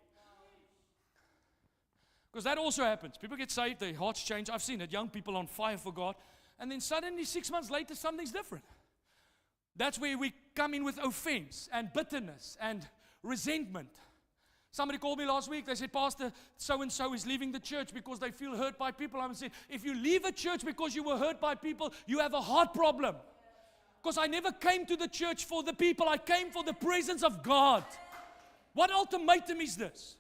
Because that also happens. People get saved, their hearts change. I've seen it. Young people on fire for God. And then suddenly 6 months later, something's different. That's where we come in with offense and bitterness and resentment. Somebody called me last week. They said, Pastor, so-and-so is leaving the church because they feel hurt by people. I'm saying, if you leave a church because you were hurt by people, you have a heart problem. Because I never came to the church for the people. I came for the presence of God. What ultimatum is this?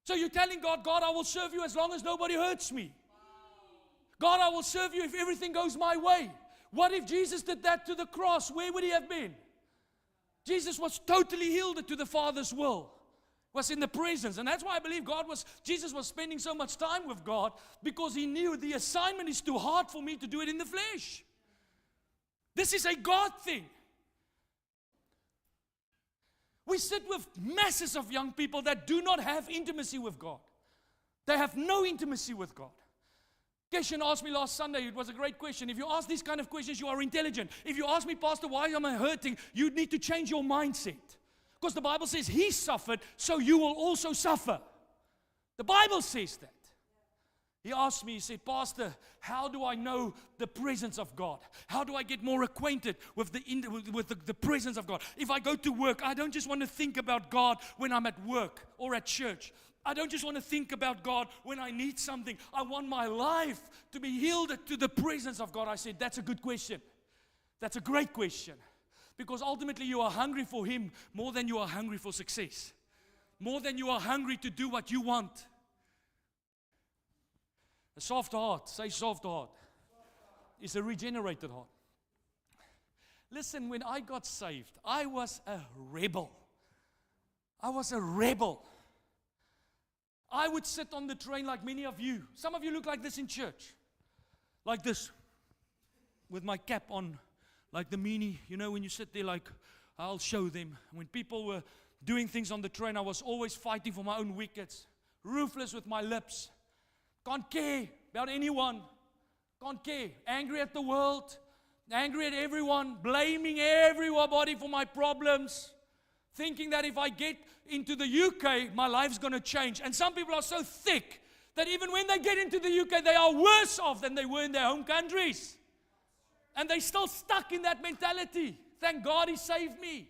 So you're telling God, God, I will serve you as long as nobody hurts me. God, I will serve you if everything goes my way. What if Jesus did that to the cross? Where would He have been? Jesus was totally yielded to the Father's will. Was in the presence. And that's why I believe Jesus was spending so much time with God, because He knew the assignment is too hard for me to do it in the flesh. This is a God thing. We sit with masses of young people that do not have intimacy with God. They have no intimacy with God. Keshan asked me last Sunday, it was a great question. If you ask these kind of questions, you are intelligent. If you ask me, Pastor, why am I hurting? You need to change your mindset. Because the Bible says He suffered, so you will also suffer. The Bible says that. He asked me, he said, Pastor, how do I know the presence of God? How do I get more acquainted with the presence of God? If I go to work, I don't just want to think about God when I'm at work or at church. I don't just want to think about God when I need something. I want my life to be yielded to the presence of God. I said, that's a good question. That's a great question. Because ultimately you are hungry for Him more than you are hungry for success. More than you are hungry to do what you want. A soft heart, say soft heart, is a regenerated heart. Listen, when I got saved, I was a rebel. I was a rebel. I would sit on the train like many of you. Some of you look like this in church. Like this. With my cap on. Like the meanie, you know, when you sit there like, I'll show them. When people were doing things on the train, I was always fighting for my own wickets. Ruthless with my lips. Can't care about anyone. Can't care. Angry at the world. Angry at everyone. Blaming everybody for my problems. thinking that if I get into the UK, my life's going to change. And some people are so thick that even when they get into the UK, they are worse off than they were in their home countries. And they're still stuck in that mentality. Thank God He saved me.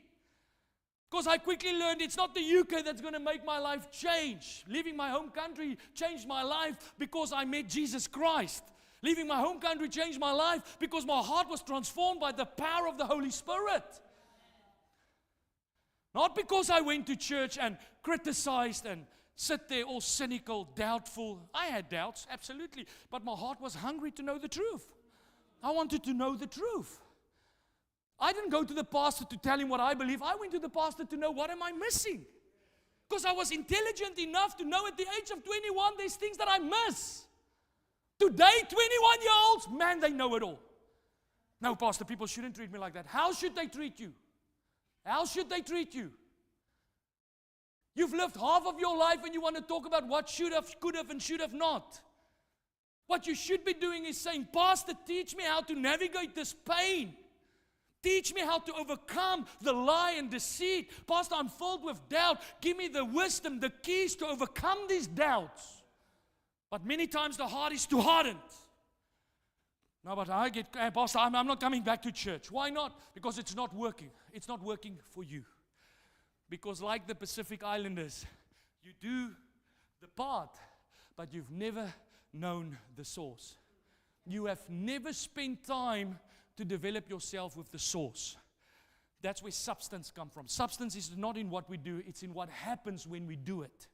Because I quickly learned it's not the UK that's going to make my life change. Leaving my home country changed my life because I met Jesus Christ. Leaving my home country changed my life because my heart was transformed by the power of the Holy Spirit. Not because I went to church and criticized and sit there all cynical, doubtful. I had doubts, absolutely. But my heart was hungry to know the truth. I wanted to know the truth. I didn't go to the pastor to tell him what I believe. I went to the pastor to know what am I missing. Because I was intelligent enough to know at the age of 21 there's things that I miss. Today, 21-year-olds, man, they know it all. No, pastor, people shouldn't treat me like that. How should they treat you? How should they treat you? You've lived half of your life and you want to talk about what should have, could have, and should have not. What you should be doing is saying, Pastor, teach me how to navigate this pain. Teach me how to overcome the lie and deceit. Pastor, I'm filled with doubt. Give me the wisdom, the keys to overcome these doubts. But many times the heart is too hardened. No, but Pastor, I'm not coming back to church. Why not? Because it's not working. It's not working for you. Because like the Pacific Islanders, you do the part, but you've never known the source. You have never spent time to develop yourself with the source. That's where substance comes from. Substance is not in what we do, it's in what happens when we do it.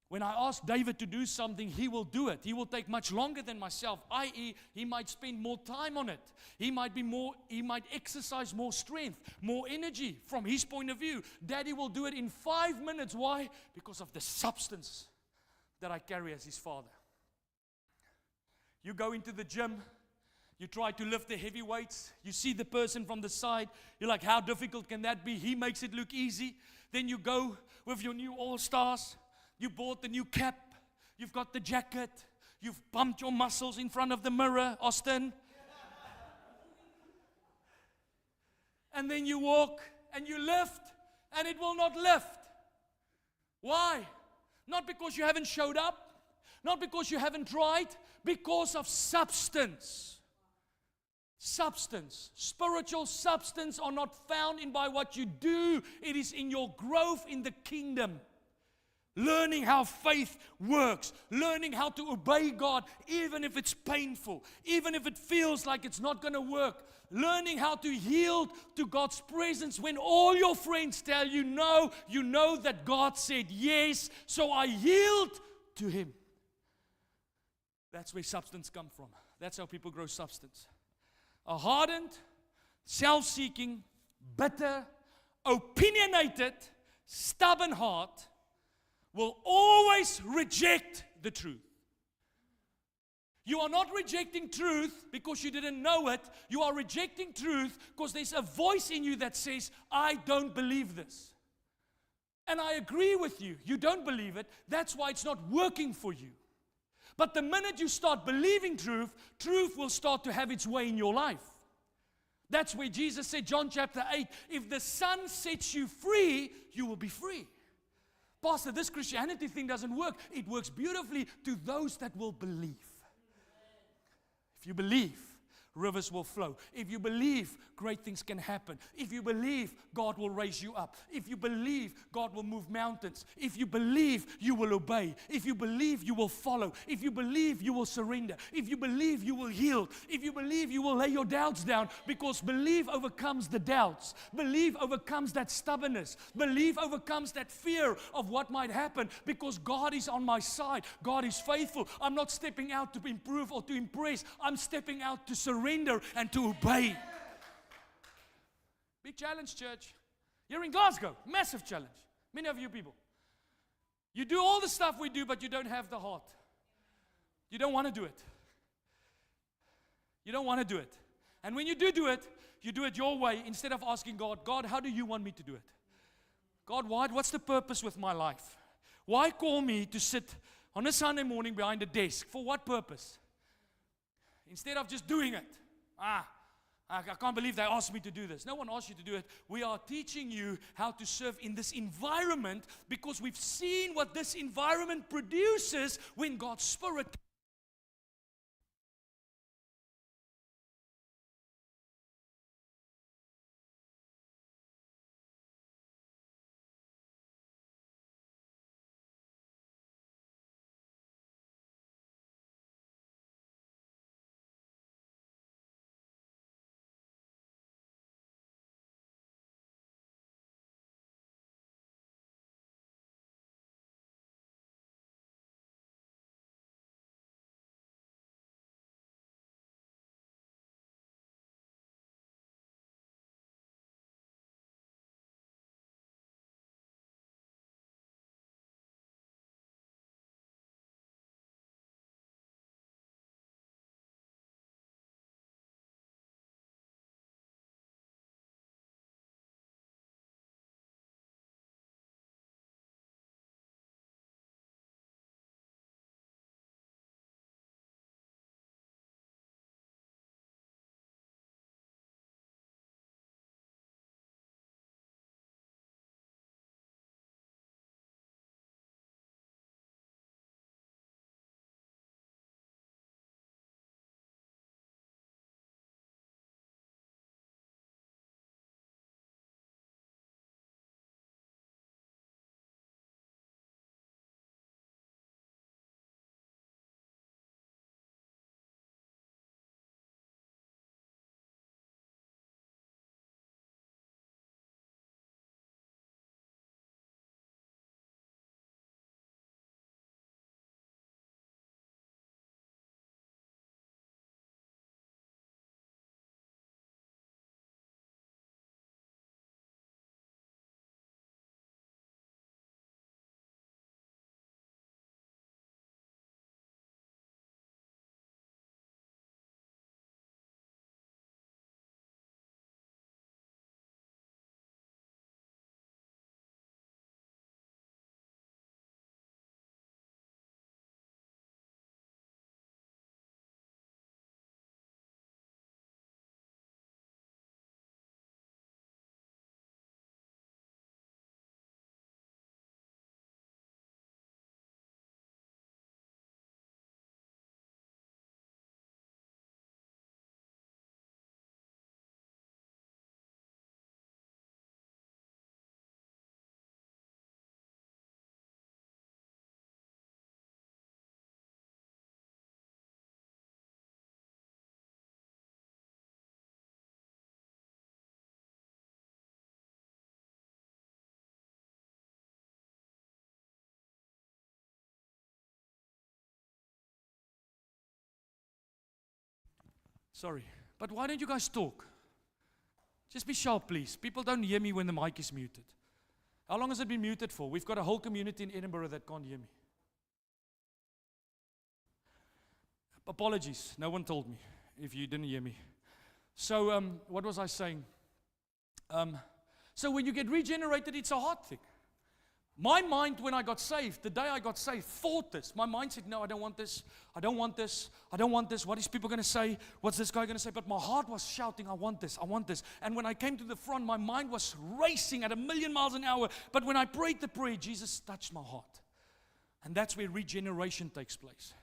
When I ask David to do something, he will do it. He will take much longer than myself, i.e., he might spend more time on it. He might exercise more strength, more energy from his point of view. Daddy will do it in 5 minutes. Why? Because of the substance that I carry as his father. You go into the gym, you try to lift the heavy weights, you see the person from the side, you're like, how difficult can that be? He makes it look easy. Then you go with your new All-Stars, you bought the new cap, you've got the jacket, you've pumped your muscles in front of the mirror, Austin. And then you walk and you lift and it will not lift. Why? Not because you haven't showed up, not because you haven't tried, because of substance. Substance. Spiritual substance are not found in by what you do. It is in your growth in the kingdom. Learning how faith works. Learning how to obey God even if it's painful. Even if it feels like it's not going to work. Learning how to yield to God's presence when all your friends tell you no. You know that God said yes. So I yield to Him. That's where substance comes from. That's how people grow substance. A hardened, self-seeking, bitter, opinionated, stubborn heart will always reject the truth. You are not rejecting truth because you didn't know it. You are rejecting truth because there's a voice in you that says, I don't believe this. And I agree with you. You don't believe it. That's why it's not working for you. But the minute you start believing truth, truth will start to have its way in your life. That's where Jesus said, John chapter 8, if the Son sets you free, you will be free. Pastor, this Christianity thing doesn't work. It works beautifully to those that will believe. If you believe, rivers will flow. If you believe, great things can happen. If you believe, God will raise you up. If you believe, God will move mountains. If you believe, you will obey. If you believe, you will follow. If you believe, you will surrender. If you believe, you will yield. If you believe, you will lay your doubts down, because belief overcomes the doubts. Belief overcomes that stubbornness. Belief overcomes that fear of what might happen, because God is on my side. God is faithful. I'm not stepping out to improve or to impress. I'm stepping out to surrender and to obey. Big challenge, church. You're in Glasgow. Massive challenge. Many of you people. You do all the stuff we do, but you don't have the heart. You don't want to do it. You don't want to do it. And when you do it, you do it your way instead of asking God, God, how do you want me to do it? God, what's the purpose with my life? Why call me to sit on a Sunday morning behind a desk? For what purpose? Instead of just doing it. I can't believe they asked me to do this. No one asked you to do it. We are teaching you how to serve in this environment because we've seen what this environment produces when God's Spirit. Sorry, but why don't you guys talk? Just be sharp, please. People don't hear me when the mic is muted. How long has it been muted for? We've got a whole community in Edinburgh that can't hear me. Apologies, no one told me if you didn't hear me. So, what was I saying? So when you get regenerated, it's a hard thing. My mind, when I got saved, the day I got saved, fought this. My mind said, no, I don't want this. I don't want this. I don't want this. What is people going to say? What's this guy going to say? But my heart was shouting, I want this. I want this. And when I came to the front, my mind was racing at 1,000,000 miles an hour. But when I prayed the prayer, Jesus touched my heart. And that's where regeneration takes place.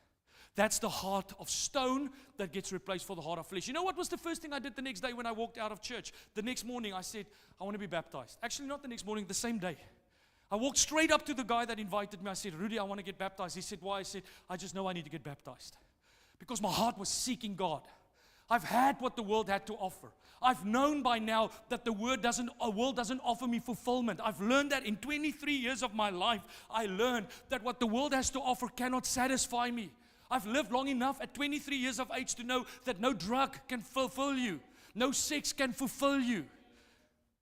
That's the heart of stone that gets replaced for the heart of flesh. You know what was the first thing I did the next day when I walked out of church? The next morning, I said, I want to be baptized. Actually, not the next morning, the same day. I walked straight up to the guy that invited me. I said, Rudy, I want to get baptized. He said, why? I said, I just know I need to get baptized. Because my heart was seeking God. I've had what the world had to offer. I've known by now that the world doesn't offer me fulfillment. I've learned that in 23 years of my life. I learned that what the world has to offer cannot satisfy me. I've lived long enough at 23 years of age to know that no drug can fulfill you. No sex can fulfill you.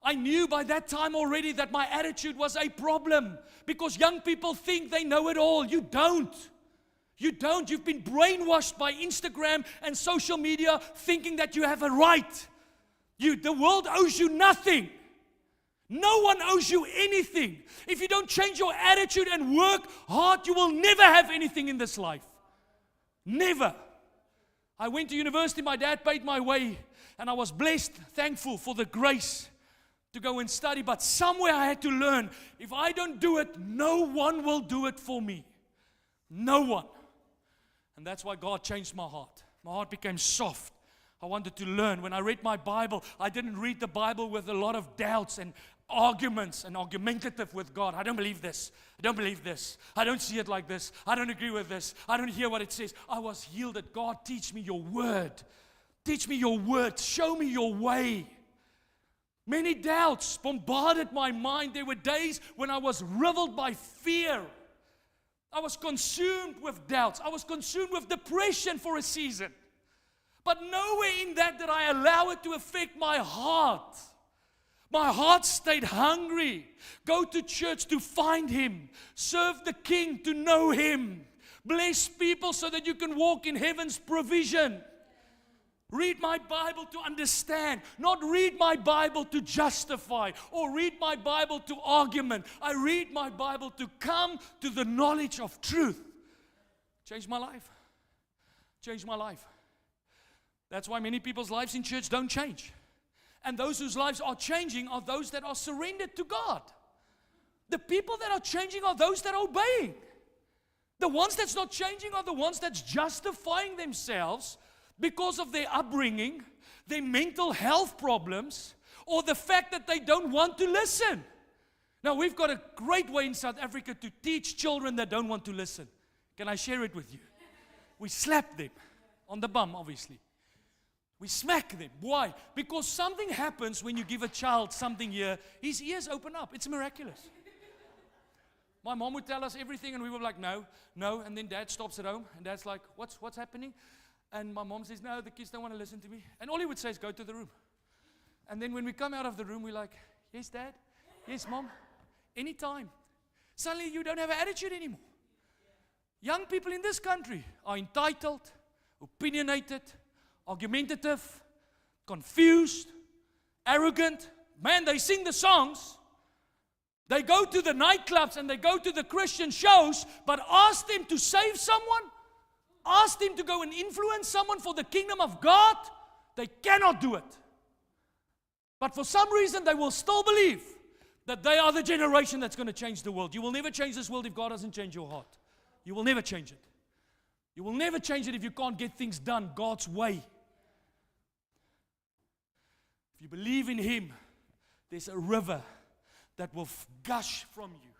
I knew by that time already that my attitude was a problem because young people think they know it all. You don't. You don't. You've been brainwashed by Instagram and social media thinking that you have a right. The world owes you nothing. No one owes you anything. If you don't change your attitude and work hard, you will never have anything in this life. Never. I went to university. My dad paid my way. And I was blessed, thankful for the grace to go and study. But somewhere I had to learn, if I don't do it, no one will do it for me. No one. And that's why God changed my heart. My heart became soft. I wanted to learn. When I read my Bible, I didn't read the Bible with a lot of doubts and arguments and argumentative with God. I don't believe this. I don't believe this. I don't see it like this. I don't agree with this. I don't hear what it says. I was yielded. God, teach me your word. Teach me your word. Show me your way. Many doubts bombarded my mind. There were days when I was riddled by fear. I was consumed with doubts. I was consumed with depression for a season. But nowhere in that did I allow it to affect my heart. My heart stayed hungry. Go to church to find Him. Serve the King to know Him. Bless people so that you can walk in heaven's provision. Read my Bible to understand, not read my Bible to justify or read my Bible to argument. I read my Bible to come to the knowledge of truth. Changed my life. Changed my life. That's why many people's lives in church don't change. And those whose lives are changing are those that are surrendered to God. The people that are changing are those that are obeying. The ones that's not changing are the ones that's justifying themselves because of their upbringing, their mental health problems, or the fact that they don't want to listen. Now, we've got a great way in South Africa to teach children that don't want to listen. Can I share it with you? We slap them on the bum, obviously. We smack them. Why? Because something happens when you give a child something here. His ears open up. It's miraculous. My mom would tell us everything, and we were like, no. And then Dad stops at home, and Dad's like, what's happening? And my mom says, no, the kids don't want to listen to me. And all he would say is, go to the room. And then when we come out of the room, we're like, yes, Dad. Yes, Mom. Anytime. Suddenly you don't have an attitude anymore. Young people in this country are entitled, opinionated, argumentative, confused, arrogant. Man, they sing the songs. They go to the nightclubs and they go to the Christian shows, but ask them to save someone, ask them to go and influence someone for the kingdom of God, they cannot do it. But for some reason, they will still believe that they are the generation that's going to change the world. You will never change this world if God doesn't change your heart. You will never change it. You will never change it if you can't get things done God's way. If you believe in Him, there's a river that will gush from you.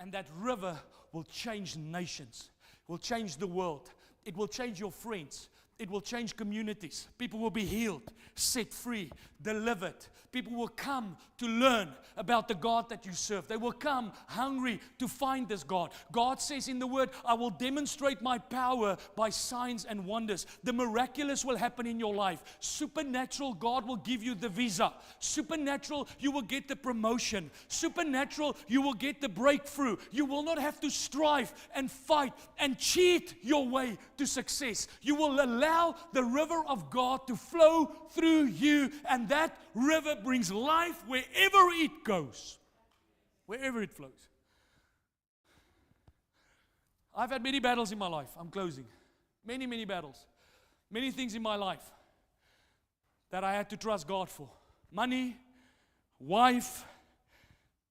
And that river will change nations, will change the world. It will change your friends. It will change communities. People will be healed, set free, delivered. People will come to learn about the God that you serve. They will come hungry to find this God. God says in the Word, I will demonstrate my power by signs and wonders. The miraculous will happen in your life. Supernatural, God will give you the visa. Supernatural, you will get the promotion. Supernatural, you will get the breakthrough. You will not have to strive and fight and cheat your way to success. You will allow the river of God to flow through you, and that river brings life wherever it goes, wherever it flows. I've had many battles in my life. I'm closing. Many battles. Many things in my life that I had to trust God for. Money, wife,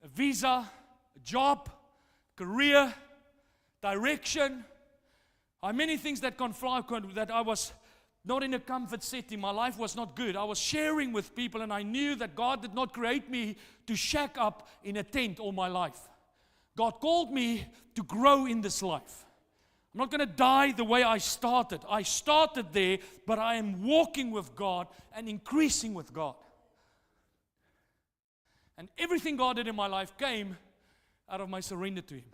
a visa, a job, career, direction. Many things that that I was not in a comfort setting. My life was not good. I was sharing with people, and I knew that God did not create me to shack up in a tent all my life. God called me to grow in this life. I'm not going to die the way I started. I started there, but I am walking with God and increasing with God. And everything God did in my life came out of my surrender to Him,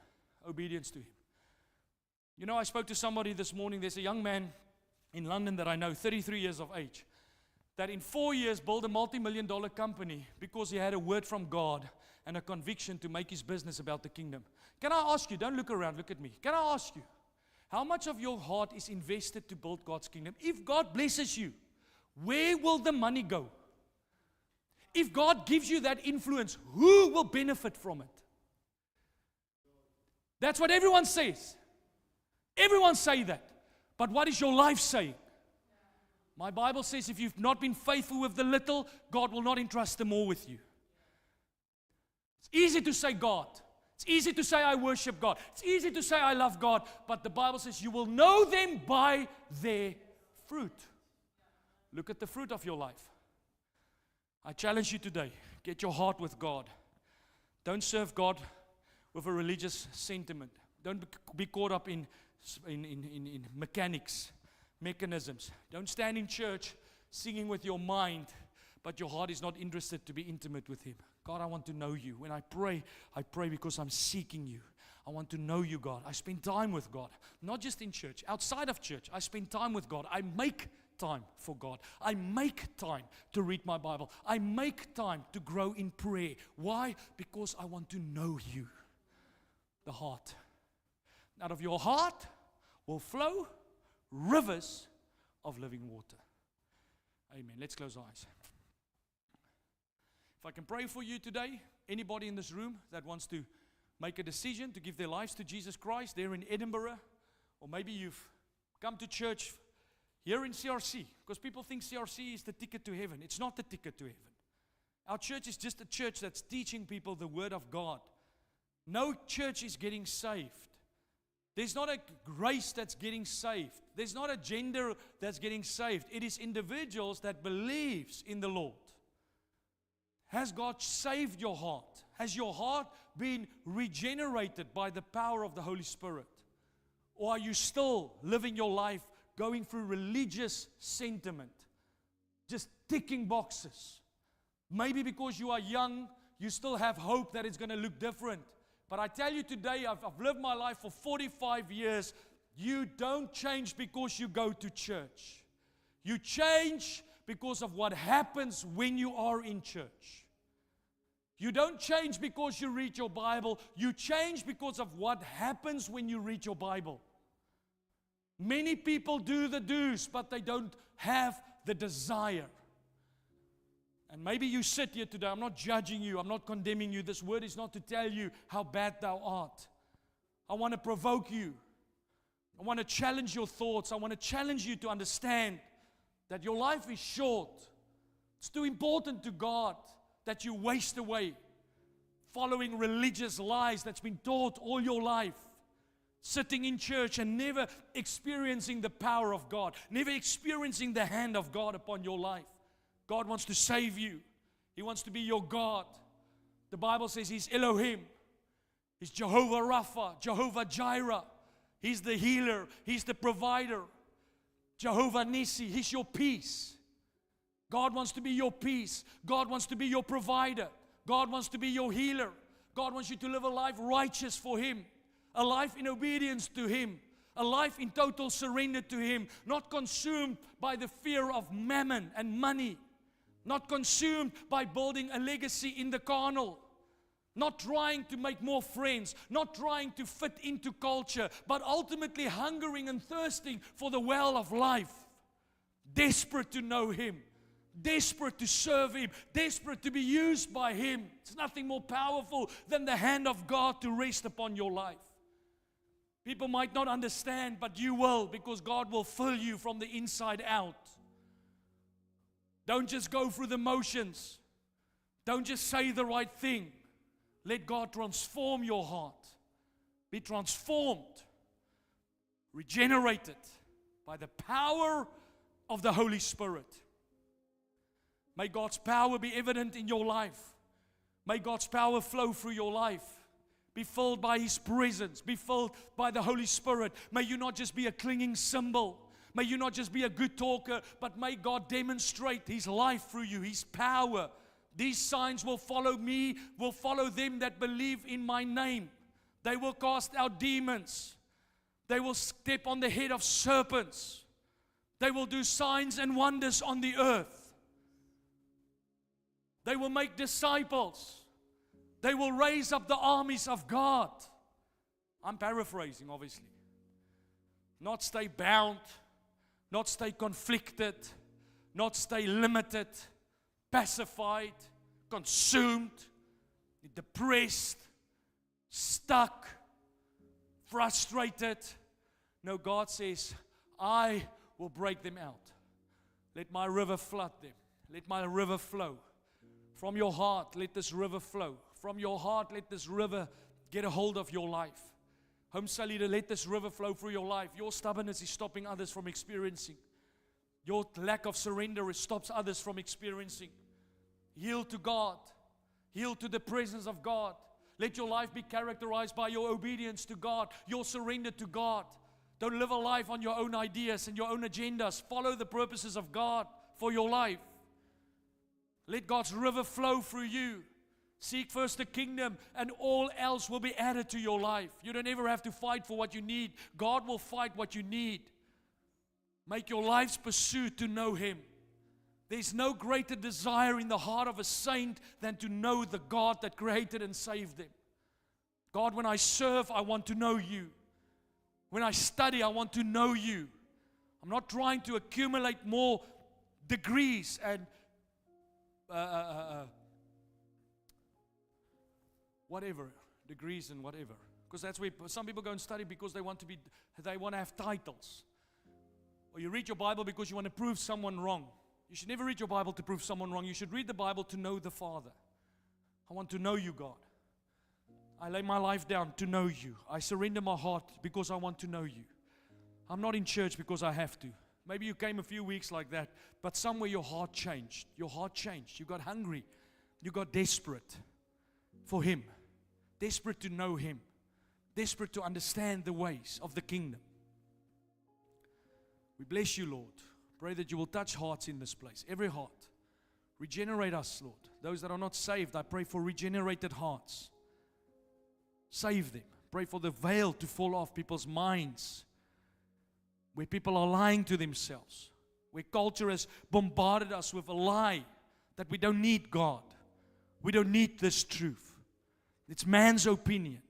obedience to Him. You know, I spoke to somebody this morning. There's a young man in London that I know, 33 years of age, that in 4 years built a multi-million-dollar company because he had a word from God and a conviction to make his business about the kingdom. Can I ask you, don't look around, look at me. Can I ask you, how much of your heart is invested to build God's kingdom? If God blesses you, where will the money go? If God gives you that influence, who will benefit from it? That's what everyone says. Everyone say that. But what is your life saying? My Bible says if you've not been faithful with the little, God will not entrust the more with you. It's easy to say God. It's easy to say I worship God. It's easy to say I love God. But the Bible says you will know them by their fruit. Look at the fruit of your life. I challenge you today, get your heart with God. Don't serve God with a religious sentiment. Don't be caught up in mechanisms. Don't stand in church singing with your mind, but your heart is not interested to be intimate with Him. God, I want to know you. When I pray because I'm seeking you. I want to know you, God. I spend time with God, not just in church, outside of church. I spend time with God. I make time for God. I make time to read my Bible. I make time to grow in prayer. Why? Because I want to know you. The heart. Out of your heart will flow rivers of living water. Amen. Let's close our eyes. If I can pray for you today, anybody in this room that wants to make a decision to give their lives to Jesus Christ, they're in Edinburgh, or maybe you've come to church here in CRC, because people think CRC is the ticket to heaven. It's not the ticket to heaven. Our church is just a church that's teaching people the Word of God. No church is getting saved. There's not a race that's getting saved. There's not a gender that's getting saved. It is individuals that believes in the Lord. Has God saved your heart? Has your heart been regenerated by the power of the Holy Spirit? Or are you still living your life going through religious sentiment? Just ticking boxes. Maybe because you are young, you still have hope that it's going to look different. But I tell you today, I've lived my life for 45 years. You don't change because you go to church. You change because of what happens when you are in church. You don't change because you read your Bible. You change because of what happens when you read your Bible. Many people do the do's, but they don't have the desire. And maybe you sit here today. I'm not judging you. I'm not condemning you. This word is not to tell you how bad thou art. I want to provoke you. I want to challenge your thoughts. I want to challenge you to understand that your life is short. It's too important to God that you waste away following religious lies that's been taught all your life. Sitting in church and never experiencing the power of God. Never experiencing the hand of God upon your life. God wants to save you. He wants to be your God. The Bible says He's Elohim. He's Jehovah Rapha, Jehovah Jireh. He's the healer. He's the provider. Jehovah Nissi. He's your peace. God wants to be your peace. God wants to be your provider. God wants to be your healer. God wants you to live a life righteous for Him. A life in obedience to Him. A life in total surrender to Him. Not consumed by the fear of mammon and money. Not consumed by building a legacy in the carnal. Not trying to make more friends. Not trying to fit into culture. But ultimately hungering and thirsting for the well of life. Desperate to know Him. Desperate to serve Him. Desperate to be used by Him. It's nothing more powerful than the hand of God to rest upon your life. People might not understand, but you will, because God will fill you from the inside out. Don't just go through the motions. Don't just say the right thing. Let God transform your heart. Be transformed, regenerated by the power of the Holy Spirit. May God's power be evident in your life. May God's power flow through your life. Be filled by His presence. Be filled by the Holy Spirit. May you not just be a clinging cymbal. May you not just be a good talker, but may God demonstrate His life through you, His power. These signs will follow me, will follow them that believe in my name. They will cast out demons. They will step on the head of serpents. They will do signs and wonders on the earth. They will make disciples. They will raise up the armies of God. I'm paraphrasing, obviously. Not stay bound, not stay conflicted, not stay limited, pacified, consumed, depressed, stuck, frustrated. No, God says, I will break them out. Let my river flood them. Let my river flow. From your heart, let this river flow. From your heart, let this river get a hold of your life. Home cell leader, let this river flow through your life. Your stubbornness is stopping others from experiencing. Your lack of surrender stops others from experiencing. Yield to God. Yield to the presence of God. Let your life be characterized by your obedience to God, your surrender to God. Don't live a life on your own ideas and your own agendas. Follow the purposes of God for your life. Let God's river flow through you. Seek first the kingdom, and all else will be added to your life. You don't ever have to fight for what you need. God will fight what you need. Make your life's pursuit to know Him. There's no greater desire in the heart of a saint than to know the God that created and saved them. God, when I serve, I want to know You. When I study, I want to know You. I'm not trying to accumulate more degrees and whatever, degrees and whatever. Because that's where some people go and study because they want to have titles. Or you read your Bible because you want to prove someone wrong. You should never read your Bible to prove someone wrong. You should read the Bible to know the Father. I want to know You, God. I lay my life down to know You. I surrender my heart because I want to know You. I'm not in church because I have to. Maybe you came a few weeks like that, but somewhere your heart changed. Your heart changed. You got hungry. You got desperate for Him. Desperate to know Him. Desperate to understand the ways of the kingdom. We bless You, Lord. Pray that You will touch hearts in this place. Every heart. Regenerate us, Lord. Those that are not saved, I pray for regenerated hearts. Save them. Pray for the veil to fall off people's minds. Where people are lying to themselves. Where culture has bombarded us with a lie that we don't need God. We don't need this truth. It's man's opinion.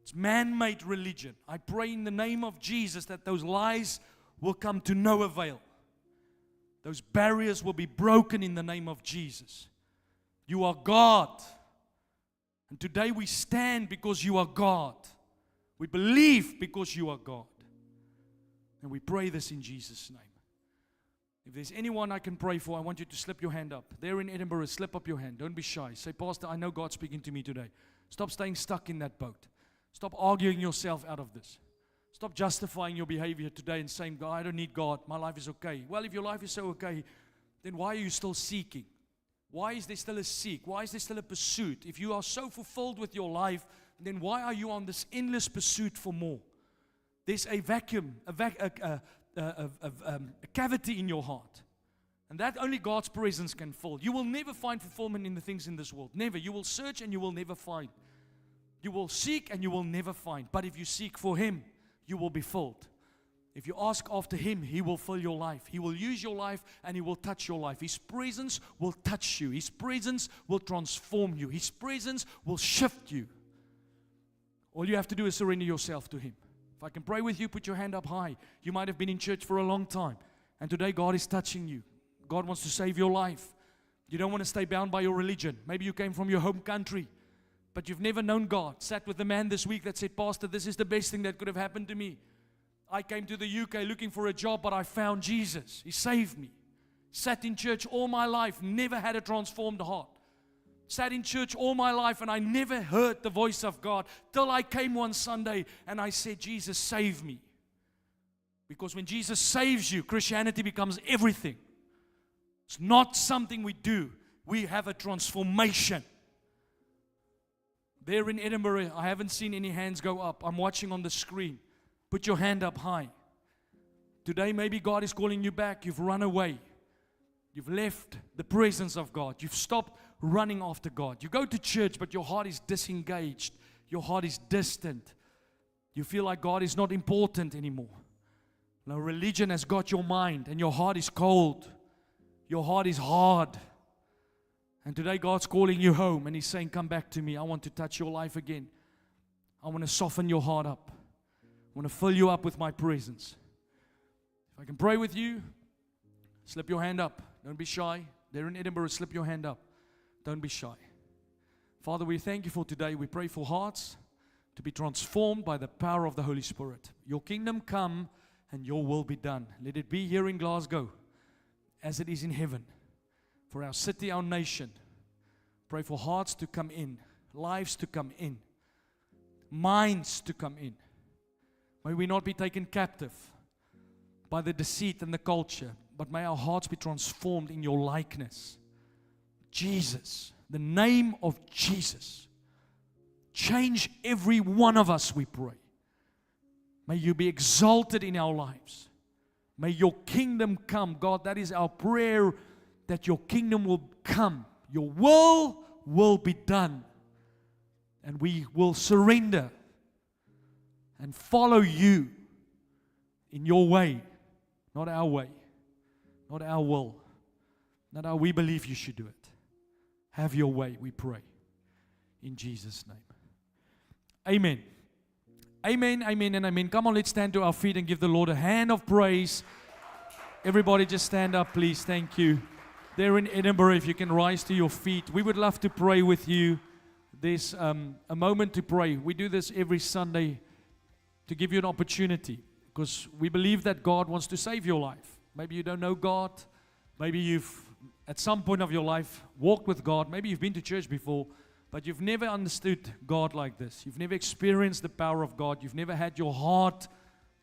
It's man-made religion. I pray in the name of Jesus that those lies will come to no avail. Those barriers will be broken in the name of Jesus. You are God. And today we stand because You are God. We believe because You are God. And we pray this in Jesus' name. If there's anyone I can pray for, I want you to slip your hand up. There in Edinburgh, slip up your hand. Don't be shy. Say, Pastor, I know God's speaking to me today. Stop staying stuck in that boat. Stop arguing yourself out of this. Stop justifying your behavior today and saying, God, I don't need God. My life is okay. Well, if your life is so okay, then why are you still seeking? Why is there still a seek? Why is there still a pursuit? If you are so fulfilled with your life, then why are you on this endless pursuit for more? There's a vacuum, a cavity in your heart. And that only God's presence can fill. You will never find fulfillment in the things in this world. Never. You will search and you will never find. You will seek and you will never find. But if you seek for Him, you will be filled. If you ask after Him, He will fill your life. He will use your life and He will touch your life. His presence will touch you. His presence will transform you. His presence will shift you. All you have to do is surrender yourself to Him. If I can pray with you, put your hand up high. You might have been in church for a long time. And today God is touching you. God wants to save your life. You don't want to stay bound by your religion. Maybe you came from your home country, but you've never known God. Sat with a man this week that said, Pastor, this is the best thing that could have happened to me. I came to the UK looking for a job, but I found Jesus. He saved me. Sat in church all my life, never had a transformed heart. Sat in church all my life and I never heard the voice of God till I came one Sunday and I said, Jesus, save me. Because when Jesus saves you, Christianity becomes everything. It's not something we do. We have a transformation. There in Edinburgh, I haven't seen any hands go up. I'm watching on the screen. Put your hand up high. Today, maybe God is calling you back. You've run away. You've left the presence of God. You've stopped running after God. You go to church, but your heart is disengaged. Your heart is distant. You feel like God is not important anymore. Now, religion has got your mind, and your heart is cold. Your heart is hard. And today, God's calling you home, and He's saying, come back to me. I want to touch your life again. I want to soften your heart up. I want to fill you up with my presence. If I can pray with you, slip your hand up. Don't be shy. There in Edinburgh, slip your hand up. Don't be shy. Father, we thank You for today. We pray for hearts to be transformed by the power of the Holy Spirit. Your kingdom come and Your will be done. Let it be here in Glasgow. as it is in heaven. For our city, our nation. Pray for hearts to come in, lives to come in, minds to come in. May we not be taken captive by the deceit and the culture, but may our hearts be transformed in your likeness. Jesus, the name of Jesus. Change every one of us, we pray. May you be exalted in our lives. May your kingdom come. God, that is our prayer, that your kingdom will come. Your will be done. And we will surrender and follow you in your way, not our way, not our will, not how we believe you should do it. Have your way, we pray, in Jesus' name. Amen. Amen, amen, and amen. Come on, let's stand to our feet and give the Lord a hand of praise. Everybody just stand up, please. Thank you. There in Edinburgh, if you can rise to your feet. We would love to pray with you. There's a moment to pray. We do this every Sunday to give you an opportunity, because we believe that God wants to save your life. Maybe you don't know God. Maybe you've, at some point of your life, walked with God. Maybe you've been to church before, but you've never understood God like this. You've never experienced the power of God. You've never had your heart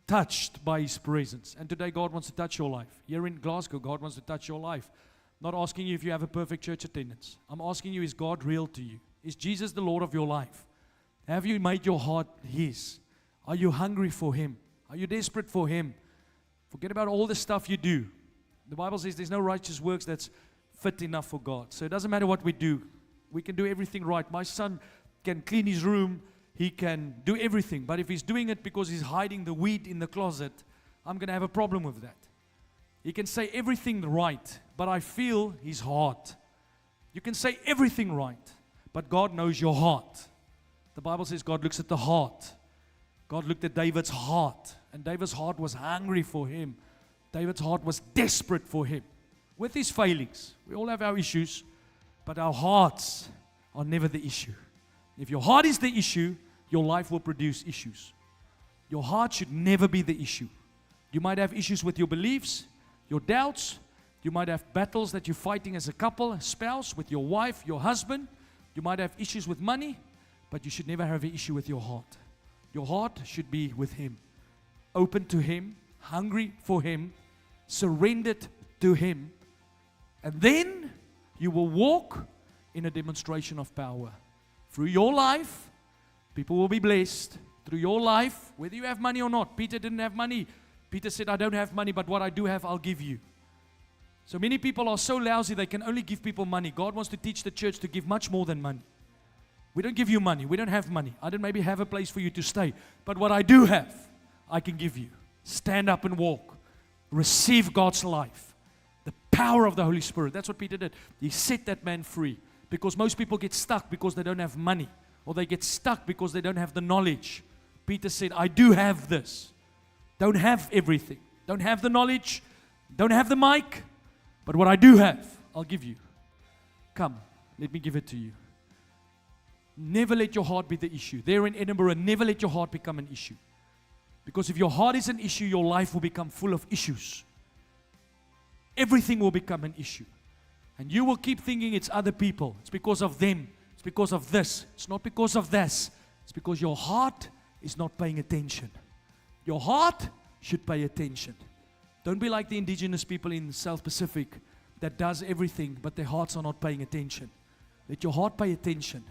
touched by His presence. And today God wants to touch your life. Here in Glasgow, God wants to touch your life. I'm not asking you if you have a perfect church attendance. I'm asking you, is God real to you? Is Jesus the Lord of your life? Have you made your heart His? Are you hungry for Him? Are you desperate for Him? Forget about all the stuff you do. The Bible says there's no righteous works that's fit enough for God. So it doesn't matter what we do. We can do everything right. My son can clean his room. He can do everything. But if he's doing it because he's hiding the weed in the closet, I'm going to have a problem with that. He can say everything right, but I feel his heart. You can say everything right, but God knows your heart. The Bible says God looks at the heart. God looked at David's heart, and David's heart was hungry for Him. David's heart was desperate for Him. With his failings, we all have our issues, but our hearts are never the issue. If your heart is the issue, your life will produce issues. Your heart should never be the issue. You might have issues with your beliefs, your doubts. You might have battles that you're fighting as a couple, a spouse, with your wife, your husband. You might have issues with money, but you should never have an issue with your heart. Your heart should be with Him, open to Him, hungry for Him, surrendered to Him, and then you will walk in a demonstration of power. Through your life, people will be blessed. Through your life, whether you have money or not. Peter didn't have money. Peter said, I don't have money, but what I do have, I'll give you. So many people are so lousy, they can only give people money. God wants to teach the church to give much more than money. We don't give you money. We don't have money. I don't maybe have a place for you to stay. But what I do have, I can give you. Stand up and walk. Receive God's life. The power of the Holy Spirit. That's what Peter did. He set that man free. Because most people get stuck because they don't have money. Or they get stuck because they don't have the knowledge. Peter said, I do have this. Don't have everything. Don't have the knowledge. Don't have the mic. But what I do have, I'll give you. Come, let me give it to you. Never let your heart be the issue. There in Edinburgh, never let your heart become an issue. Because if your heart is an issue, your life will become full of issues. Everything will become an issue. And you will keep thinking it's other people. It's because of them. It's because of this. It's not because of this. It's because your heart is not paying attention. Your heart should pay attention. Don't be like the indigenous people in South Pacific that does everything, but their hearts are not paying attention. Let your heart pay attention.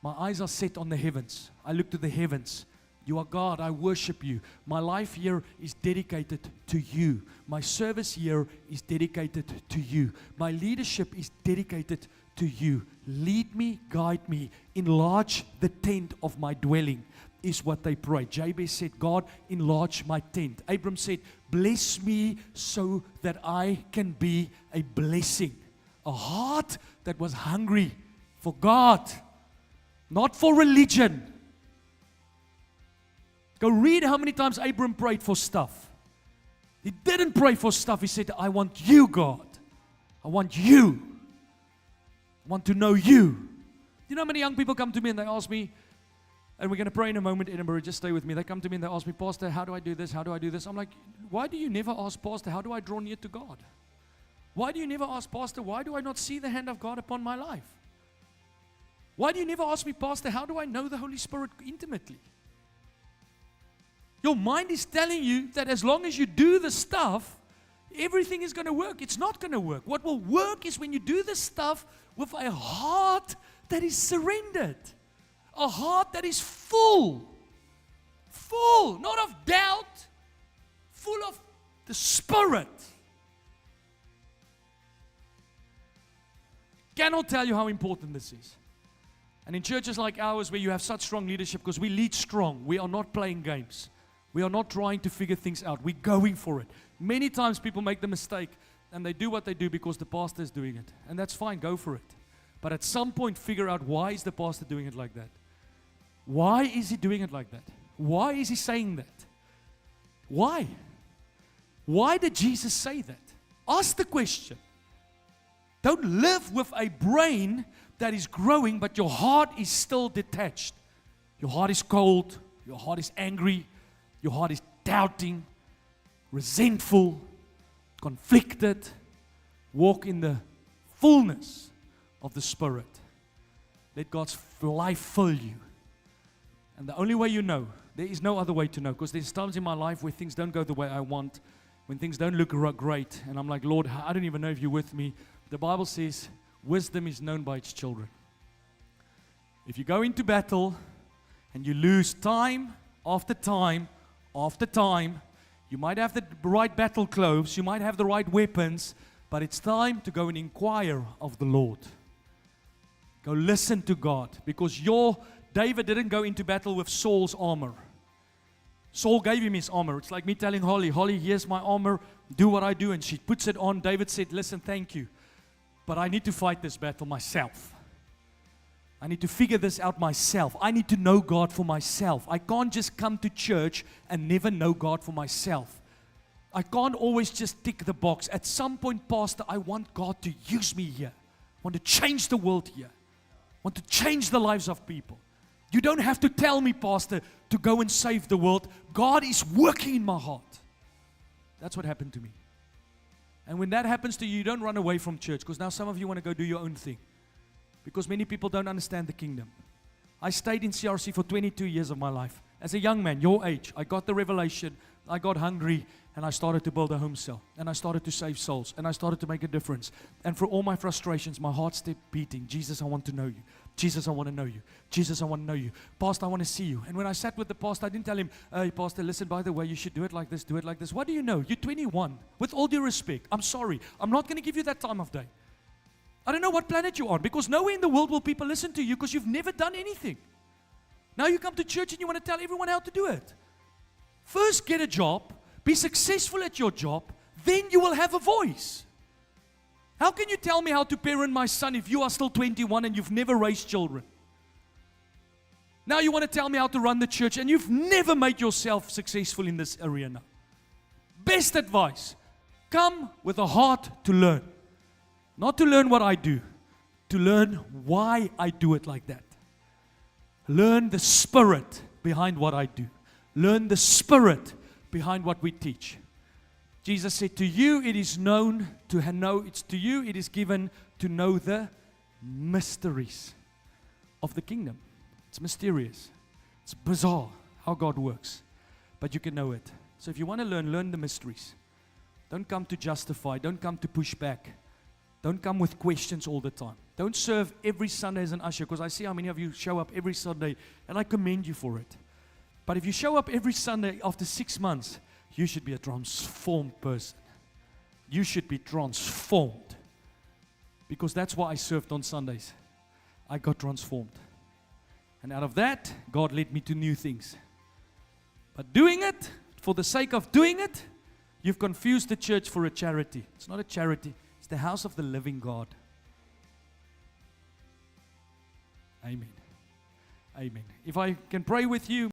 My eyes are set on the heavens. I look to the heavens. You are God. I worship you. My life here is dedicated to you. My service here is dedicated to you. My leadership is dedicated to you. Lead me, guide me. Enlarge the tent of my dwelling is what they prayed. Jabez said, God, enlarge my tent. Abram said, bless me so that I can be a blessing. A heart that was hungry for God. Not for religion. Go read how many times Abram prayed for stuff. He didn't pray for stuff. He said, I want you, God. I want you. I want to know you. You know how many young people come to me and they ask me, and we're going to pray in a moment, Edinburgh, just stay with me. They come to me and they ask me, Pastor, how do I do this? How do I do this? I'm like, why do you never ask, Pastor, how do I draw near to God? Why do you never ask, Pastor, why do I not see the hand of God upon my life? Why do you never ask me, Pastor, how do I know the Holy Spirit intimately? Your mind is telling you that as long as you do the stuff, everything is going to work. It's not going to work. What will work is when you do the stuff with a heart that is surrendered. A heart that is full. Full, not of doubt, full of the Spirit. Cannot tell you how important this is. And in churches like ours where you have such strong leadership, because we lead strong, we are not playing games. We are not trying to figure things out. We're going for it. Many times people make the mistake and they do what they do because the pastor is doing it. And that's fine, go for it. But at some point figure out, why is the pastor doing it like that? Why is he doing it like that? Why is he saying that? Why? Why did Jesus say that? Ask the question. Don't live with a brain that is growing, but your heart is still detached. Your heart is cold. Your heart is angry. Your heart is doubting, resentful, conflicted. Walk in the fullness of the Spirit. Let God's life fill you. And the only way you know, there is no other way to know, because there's times in my life where things don't go the way I want, when things don't look great, and I'm like, Lord, I don't even know if you're with me. The Bible says, wisdom is known by its children. If you go into battle and you lose time after time after time, you might have the right battle clothes, you might have the right weapons, but it's time to go and inquire of the Lord. Go listen to God, because David didn't go into battle with Saul's armor. Saul gave him his armor. It's like me telling Holly, here's my armor, do what I do, and she puts it on. David said, listen, thank you, but I need to fight this battle myself. I need to figure this out myself. I need to know God for myself. I can't just come to church and never know God for myself. I can't always just tick the box. At some point, Pastor, I want God to use me here. I want to change the world here. I want to change the lives of people. You don't have to tell me, Pastor, to go and save the world. God is working in my heart. That's what happened to me. And when that happens to you, you don't run away from church, because now some of you want to go do your own thing. Because many people don't understand the kingdom. I stayed in CRC for 22 years of my life. As a young man, your age, I got the revelation, I got hungry, and I started to build a home cell. And I started to save souls. And I started to make a difference. And for all my frustrations, my heart stepped beating. Jesus, I want to know you. Jesus, I want to know you. Jesus, I want to know you. Pastor, I want to see you. And when I sat with the pastor, I didn't tell him, hey, Pastor, listen, by the way, you should do it like this, do it like this. What do you know? You're 21. With all due respect, I'm sorry. I'm not going to give you that time of day. I don't know what planet you're on, because nowhere in the world will people listen to you, because you've never done anything. Now you come to church and you want to tell everyone how to do it. First, get a job, be successful at your job, then you will have a voice. How can you tell me how to parent my son if you are still 21 and you've never raised children? Now you want to tell me how to run the church and you've never made yourself successful in this arena. Best advice, come with a heart to learn. Not to learn what I do, to learn why I do it like that. Learn the spirit behind what I do. Learn the spirit behind what we teach. Jesus said, to you it is known to know, it's to you it is given to know the mysteries of the kingdom. It's mysterious. It's bizarre how God works. But you can know it. So if you want to learn the mysteries. Don't come to justify. Don't come to push back. Don't come with questions all the time. Don't serve every Sunday as an usher, because I see how many of you show up every Sunday, and I commend you for it. But if you show up every Sunday after 6 months, you should be a transformed person. You should be transformed. Because that's why I served on Sundays. I got transformed. And out of that, God led me to new things. But doing it, for the sake of doing it, you've confused the church for a charity. It's not a charity. It's the house of the living God. Amen. Amen. If I can pray with you.